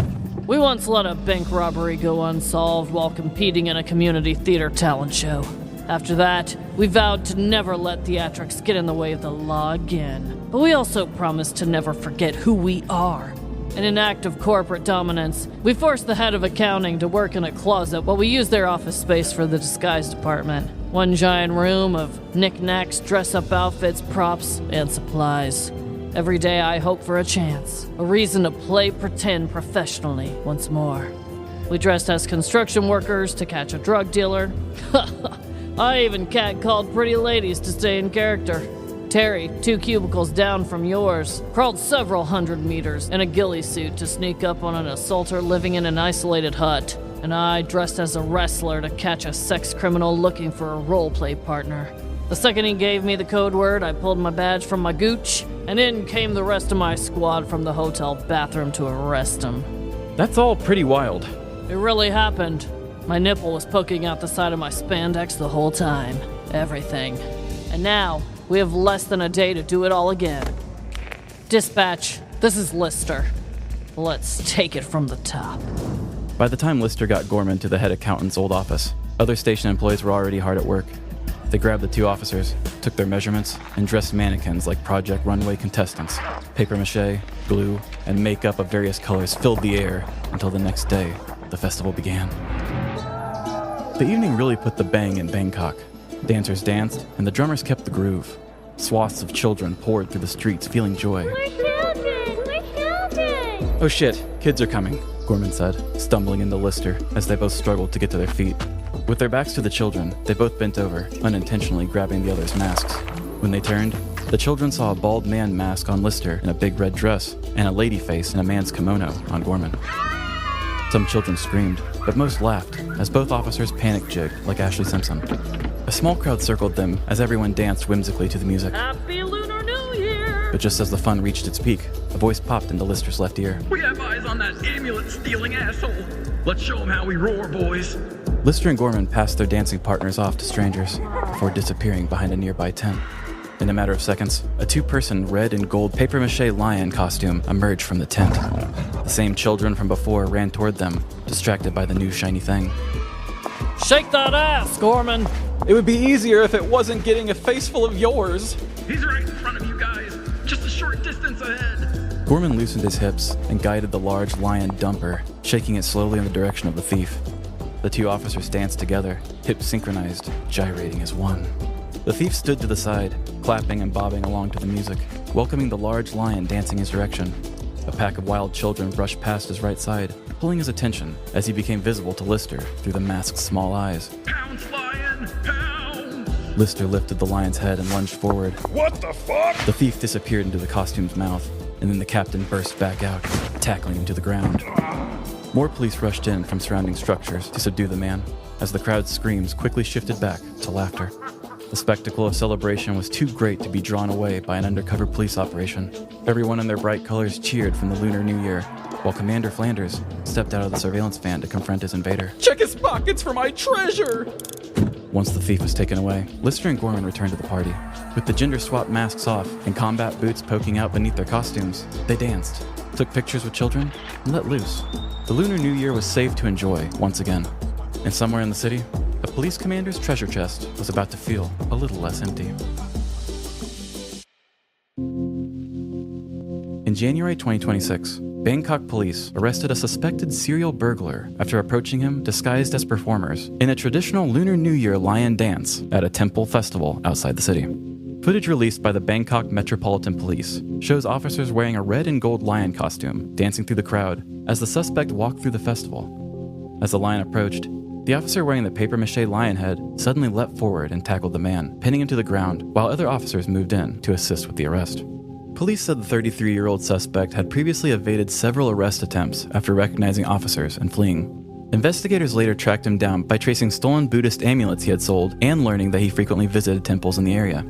We once let a bank robbery go unsolved while competing in a community theater talent show. After that, we vowed to never let theatrics get in the way of the law again. But we also promised to never forget who we are. In an act of corporate dominance, we forced the head of accounting to work in a closet while we used their office space for the disguise department. One giant room of knickknacks, dress-up outfits, props, and supplies. Every day I hope for a chance, a reason to play pretend professionally once more. We dressed as construction workers to catch a drug dealer. I even catcalled pretty ladies to stay in character. Terry, 2 cubicles down from yours, crawled several hundred meters in a ghillie suit to sneak up on an assaulter living in an isolated hut. And I dressed as a wrestler to catch a sex criminal looking for a role-play partner. The second he gave me the code word, I pulled my badge from my gooch, and in came the rest of my squad from the hotel bathroom to arrest him. That's all pretty wild. It really happened. My nipple was poking out the side of my spandex the whole time. Everything. And now, we have less than a day to do it all again. Dispatch, this is Lister. Let's take it from the top. By the time Lister got Gorman to the head accountant's old office, other station employees were already hard at work. They grabbed the 2 officers, took their measurements, and dressed mannequins like Project Runway contestants. Papier-mâché, glue, and makeup of various colors filled the air until the next day, the festival began. The evening really put the bang in Bangkok. Dancers danced, and the drummers kept the groove. Swaths of children poured through the streets feeling joy. We're children! Oh shit, kids are coming, Gorman said, stumbling into Lister as they both struggled to get to their feet. With their backs to the children, they both bent over, unintentionally grabbing the others' masks. When they turned, the children saw a bald man mask on Lister in a big red dress, and a lady face in a man's kimono on Gorman. Some children screamed, but most laughed, as both officers panic-jigged like Ashley Simpson. A small crowd circled them as everyone danced whimsically to the music. Happy Lunar New Year! But just as the fun reached its peak, a voice popped into Lister's left ear. We have eyes on that amulet-stealing asshole. Let's show him how we roar, boys. Lister and Gorman passed their dancing partners off to strangers before disappearing behind a nearby tent. In a matter of seconds, a 2-person red and gold papier-mâché lion costume emerged from the tent. The same children from before ran toward them, distracted by the new shiny thing. Shake that ass, Gorman! It would be easier if it wasn't getting a face full of yours. He's right in front of you guys, just a short distance ahead. Gorman loosened his hips and guided the large lion dumper, shaking it slowly in the direction of the thief. The 2 officers danced together, hips synchronized, gyrating as one. The thief stood to the side, clapping and bobbing along to the music, welcoming the large lion dancing his direction. A pack of wild children brushed past his right side, pulling his attention as he became visible to Lister through the mask's small eyes. Pounce, lion! Pounce! Lister lifted the lion's head and lunged forward. What the fuck? The thief disappeared into the costume's mouth, and then the captain burst back out, tackling him to the ground. More police rushed in from surrounding structures to subdue the man, as the crowd's screams quickly shifted back to laughter. The spectacle of celebration was too great to be drawn away by an undercover police operation. Everyone in their bright colors cheered from the Lunar New Year, while Commander Flanders stepped out of the surveillance van to confront his invader. Check his pockets for my treasure! Once the thief was taken away, Lister and Gorman returned to the party. With the gender-swapped masks off and combat boots poking out beneath their costumes, they danced, took pictures with children, and let loose. The Lunar New Year was safe to enjoy once again. And somewhere in the city, a police commander's treasure chest was about to feel a little less empty. In January 2026, Bangkok police arrested a suspected serial burglar after approaching him disguised as performers in a traditional Lunar New Year lion dance at a temple festival outside the city. Footage released by the Bangkok Metropolitan Police shows officers wearing a red and gold lion costume dancing through the crowd as the suspect walked through the festival. As the lion approached, the officer wearing the papier-mâché lion head suddenly leapt forward and tackled the man, pinning him to the ground while other officers moved in to assist with the arrest. Police said the 33-year-old suspect had previously evaded several arrest attempts after recognizing officers and fleeing. Investigators later tracked him down by tracing stolen Buddhist amulets he had sold and learning that he frequently visited temples in the area.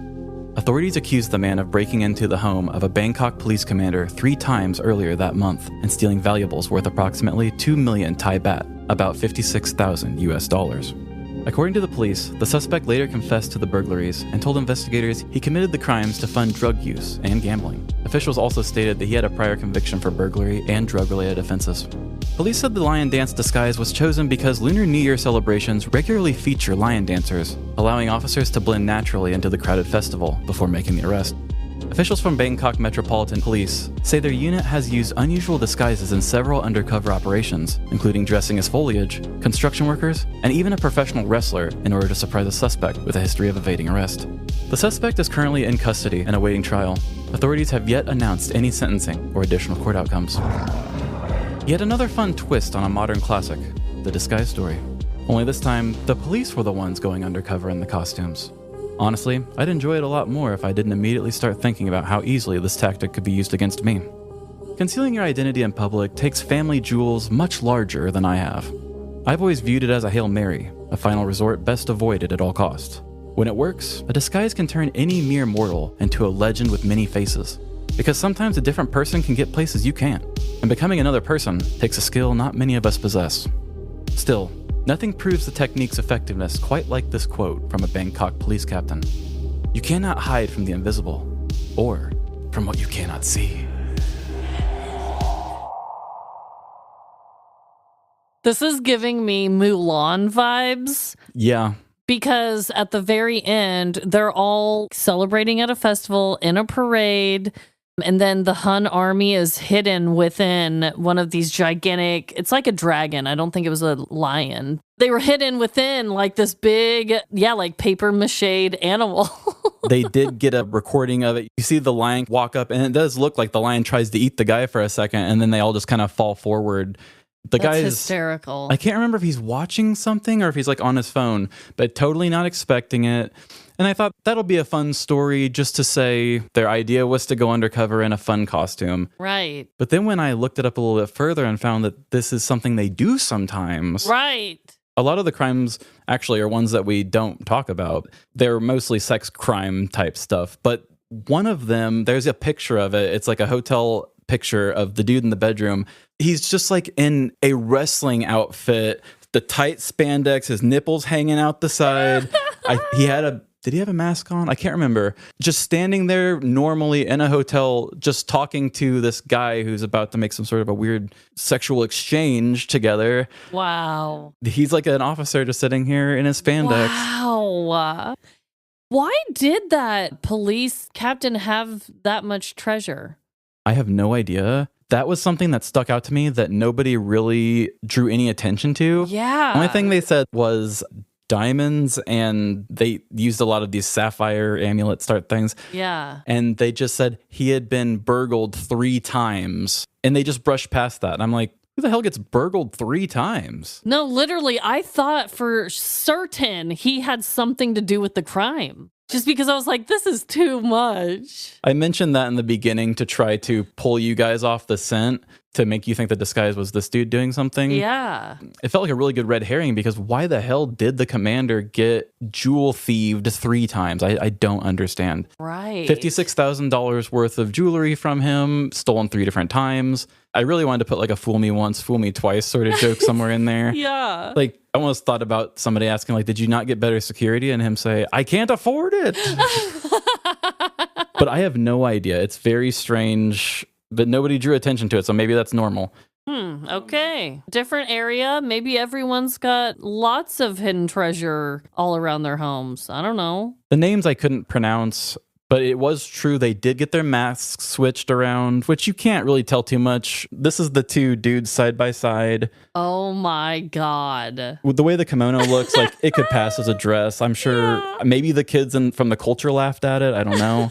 Authorities accused the man of breaking into the home of a Bangkok police commander 3 times earlier that month and stealing valuables worth approximately 2 million Thai baht, about $56,000. According to the police, the suspect later confessed to the burglaries and told investigators he committed the crimes to fund drug use and gambling. Officials also stated that he had a prior conviction for burglary and drug-related offenses. Police said the lion dance disguise was chosen because Lunar New Year celebrations regularly feature lion dancers, allowing officers to blend naturally into the crowded festival before making the arrest. Officials from Bangkok Metropolitan Police say their unit has used unusual disguises in several undercover operations, including dressing as foliage, construction workers, and even a professional wrestler in order to surprise a suspect with a history of evading arrest. The suspect is currently in custody and awaiting trial. Authorities have yet announced any sentencing or additional court outcomes. Yet another fun twist on a modern classic, The Disguise Story. Only this time, the police were the ones going undercover in the costumes. Honestly, I'd enjoy it a lot more if I didn't immediately start thinking about how easily this tactic could be used against me. Concealing your identity in public takes family jewels much larger than I have. I've always viewed it as a Hail Mary, a final resort best avoided at all costs. When it works, a disguise can turn any mere mortal into a legend with many faces. Because sometimes a different person can get places you can't, and becoming another person takes a skill not many of us possess. Still, nothing proves the technique's effectiveness quite like this quote from a Bangkok police captain. You cannot hide from the invisible, or from what you cannot see. This is giving me Mulan vibes. Yeah. Because at the very end, they're all celebrating at a festival in a parade. And then the Hun army is hidden within one of these gigantic, it's like a dragon. I don't think it was a lion. They were hidden within like this big, like paper mache animal. They did get a recording of it. You see the lion walk up, and it does look like the lion tries to eat the guy for a second, and then they all just kind of fall forward. The guy is hysterical. I can't remember if he's watching something or if he's like on his phone, but totally not expecting it. And I thought that'll be a fun story just to say their idea was to go undercover in a fun costume. Right. But then when I looked it up a little bit further and found that this is something they do sometimes. Right. A lot of the crimes actually are ones that we don't talk about. They're mostly sex crime type stuff. But one of them, there's a picture of it. It's like a hotel picture of the dude in the bedroom. He's just like in a wrestling outfit, the tight spandex, his nipples hanging out the side. Did he have a mask on? I can't remember. Just standing there normally in a hotel, just talking to this guy who's about to make some sort of a weird sexual exchange together. Wow. He's like an officer just sitting here in his spandex. Wow. Why did that police captain have that much treasure? I have no idea. That was something that stuck out to me that nobody really drew any attention to. Yeah. The only thing they said was diamonds, and they used a lot of these sapphire amulet start things. Yeah. And they just said he had been burgled 3 times, and they just brushed past that. And I'm like, who the hell gets burgled 3 times? No, literally, I thought for certain he had something to do with the crime. Just because I was like, this is too much. I mentioned that in the beginning to try to pull you guys off the scent, to make you think the disguise was this dude doing something. Yeah. It felt like a really good red herring, because why the hell did the commander get jewel thieved 3 times? I don't understand. Right. $56,000 worth of jewelry from him, stolen 3 different times. I really wanted to put like a fool me once, fool me twice sort of joke somewhere in there. Yeah. Like, I almost thought about somebody asking, like, did you not get better security? And him say, I can't afford it. But I have no idea. It's very strange, but nobody drew attention to it, so maybe that's normal. Okay. Different area. Maybe everyone's got lots of hidden treasure all around their homes. I don't know. The names I couldn't pronounce, But it was true. They did get their masks switched around, which you can't really tell too much. This is the two dudes side by side. Oh my God. With the way the kimono looks, like it could pass as a dress. I'm sure maybe the kids from the culture laughed at it. I don't know.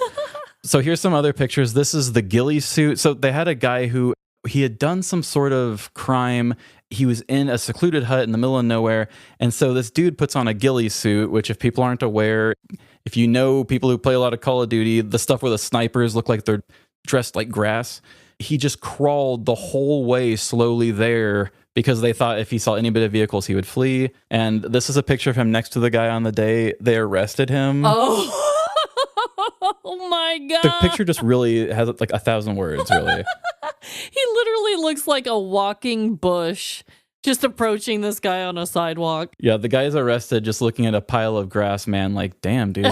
So here's some other pictures. This is the ghillie suit. So they had a guy who he had done some sort of crime. He was in a secluded hut in the middle of nowhere. And so this dude puts on a ghillie suit, which if people aren't aware, if you know people who play a lot of Call of Duty, the stuff where the snipers look like they're dressed like grass, he just crawled the whole way slowly there because they thought if he saw any bit of vehicles, he would flee. And this is a picture of him next to the guy on the day they arrested him. Oh my God. The picture just really has like 1,000 words, really. He literally looks like a walking bush just approaching this guy on a sidewalk. Yeah, the guy's arrested just looking at a pile of grass, man. Like, damn, dude.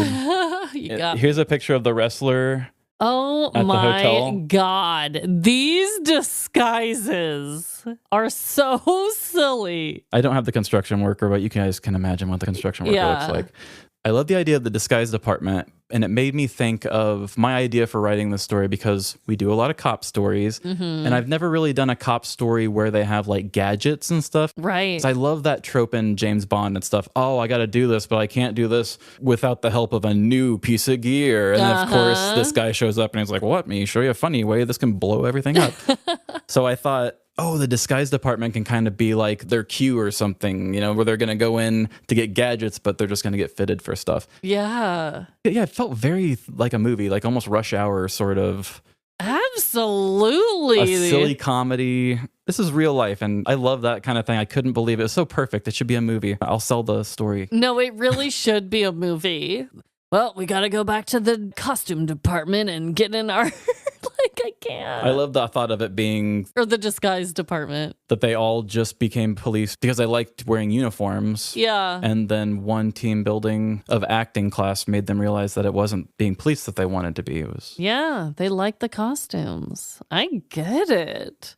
Here's a picture of the wrestler. Oh my God. These disguises are so silly. I don't have the construction worker, but you guys can imagine what the construction worker looks like. I love the idea of the disguise department, and it made me think of my idea for writing this story because we do a lot of cop stories, and I've never really done a cop story where they have like gadgets and stuff. Right. So I love that trope in James Bond and stuff. Oh, I got to do this, but I can't do this without the help of a new piece of gear. And then, of course, this guy shows up and he's like, what? Me show you a funny way this can blow everything up. So I thought, oh, the disguise department can kind of be like their queue or something, you know, where they're going to go in to get gadgets, but they're just going to get fitted for stuff. Yeah. Yeah, it felt very like a movie, like almost Rush Hour sort of. Absolutely. A silly comedy. This is real life, and I love that kind of thing. I couldn't believe it. It was so perfect. It should be a movie. I'll sell the story. No, it really should be a movie. Well, we got to go back to the costume department and get in our... like, I can't. I love the thought of it being... Or the disguise department. That they all just became police because they liked wearing uniforms. Yeah. And then one team building of acting class made them realize that it wasn't being police that they wanted to be. It was... Yeah, they liked the costumes. I get it.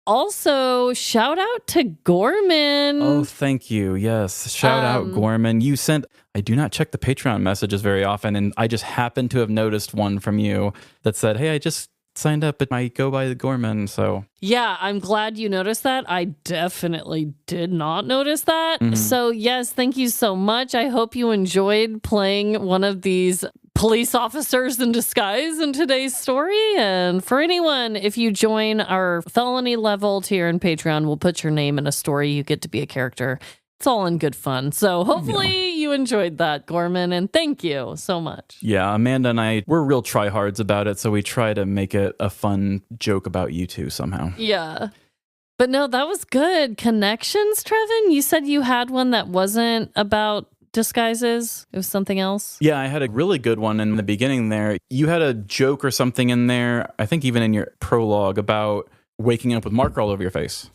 Also, shout out to Gorman. Oh, thank you. Yes. Shout out, Gorman. You sent... I do not check the Patreon messages very often, and I just happened to have noticed one from you that said, hey, I just signed up, but I go by the Gorman, so... Yeah, I'm glad you noticed that. I definitely did not notice that. So, yes, thank you so much. I hope you enjoyed playing one of these police officers in disguise in today's story. And for anyone, if you join our felony level tier in Patreon, we'll put your name in a story. You get to be a character. It's all in good fun. So hopefully you enjoyed that, Gorman, and thank you so much. Yeah, Amanda and I, we're real tryhards about it, so we try to make it a fun joke about you two somehow. Yeah. But no, that was good. Connections, Trevin? You said you had one that wasn't about disguises. It was something else. Yeah, I had a really good one in the beginning there. You had a joke or something in there, I think even in your prologue, about waking up with marker all over your face.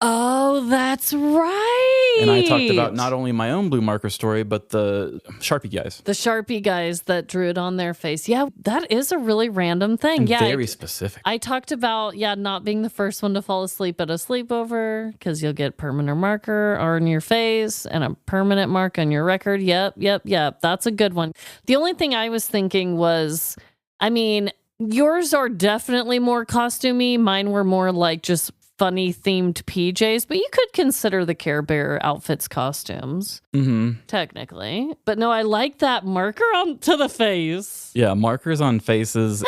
Oh, that's right. And I talked about not only my own blue marker story, but the Sharpie guys. The Sharpie guys that drew it on their face. Yeah, that is a really random thing. And yeah, very specific. I talked about, not being the first one to fall asleep at a sleepover because you'll get permanent marker on your face and a permanent mark on your record. Yep. That's a good one. The only thing I was thinking was, I mean, yours are definitely more costumey. Mine were more like just funny themed PJs, but you could consider the Care Bear outfits costumes, technically. But no, I like that marker to the face. Yeah, markers on faces,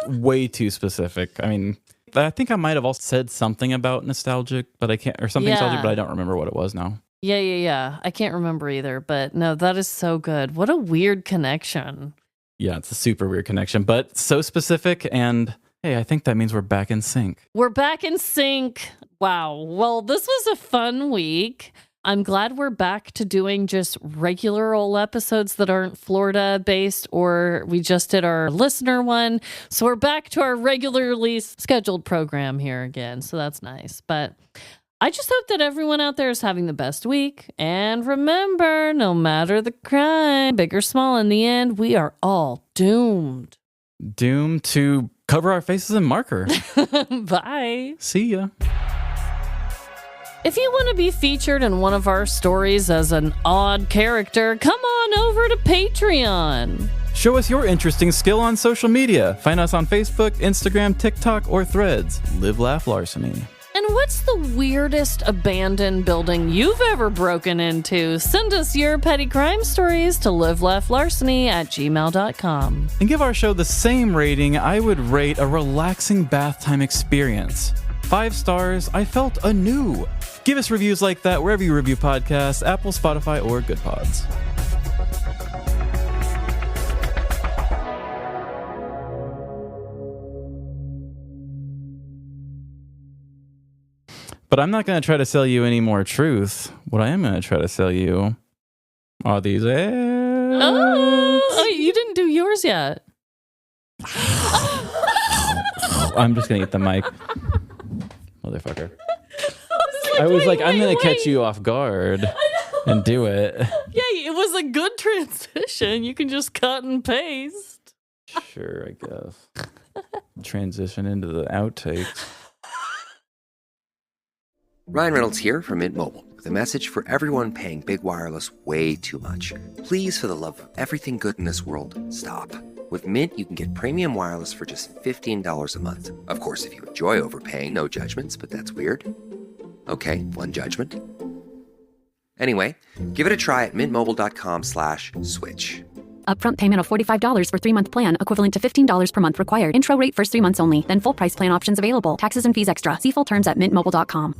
way too specific. I mean, I think I might have also said something about nostalgic, but I can't, or something nostalgic, but I don't remember what it was now. Yeah. I can't remember either, but no, that is so good. What a weird connection. Yeah, it's a super weird connection, but so specific. And hey, I think that means we're back in sync. We're back in sync. Wow. Well, this was a fun week. I'm glad we're back to doing just regular old episodes that aren't Florida based, or we just did our listener one. So we're back to our regularly scheduled program here again. So that's nice. But I just hope that everyone out there is having the best week. And remember, no matter the crime, big or small, in the end, we are all doomed. Doomed to cover our faces in marker. Bye. See ya. If you want to be featured in one of our stories as an odd character, come on over to Patreon. Show us your interesting skill on social media. Find us on Facebook, Instagram, TikTok, or Threads. Live, laugh, Larceny. And what's the weirdest abandoned building you've ever broken into? Send us your petty crime stories to livelaughlarceny@gmail.com. And give our show the same rating I would rate a relaxing bath time experience. 5 stars, I felt anew. Give us reviews like that wherever you review podcasts, Apple, Spotify, or Good Pods. But I'm not going to try to sell you any more truth. What I am going to try to sell you are these ads. Oh, you didn't do yours yet. I'm just going to eat the mic. Motherfucker. I was like, I'm going to catch you off guard and do it. Yeah, it was a good transition. You can just cut and paste. Sure, I guess. Transition into the outtakes. Ryan Reynolds here from Mint Mobile with a message for everyone paying big wireless way too much. Please, for the love of everything good in this world, stop. With Mint, you can get premium wireless for just $15 a month. Of course, if you enjoy overpaying, no judgments, but that's weird. Okay, one judgment. Anyway, give it a try at mintmobile.com/switch. Upfront payment of $45 for 3-month plan, equivalent to $15 per month required. Intro rate first 3 months only, then full price plan options available. Taxes and fees extra. See full terms at mintmobile.com.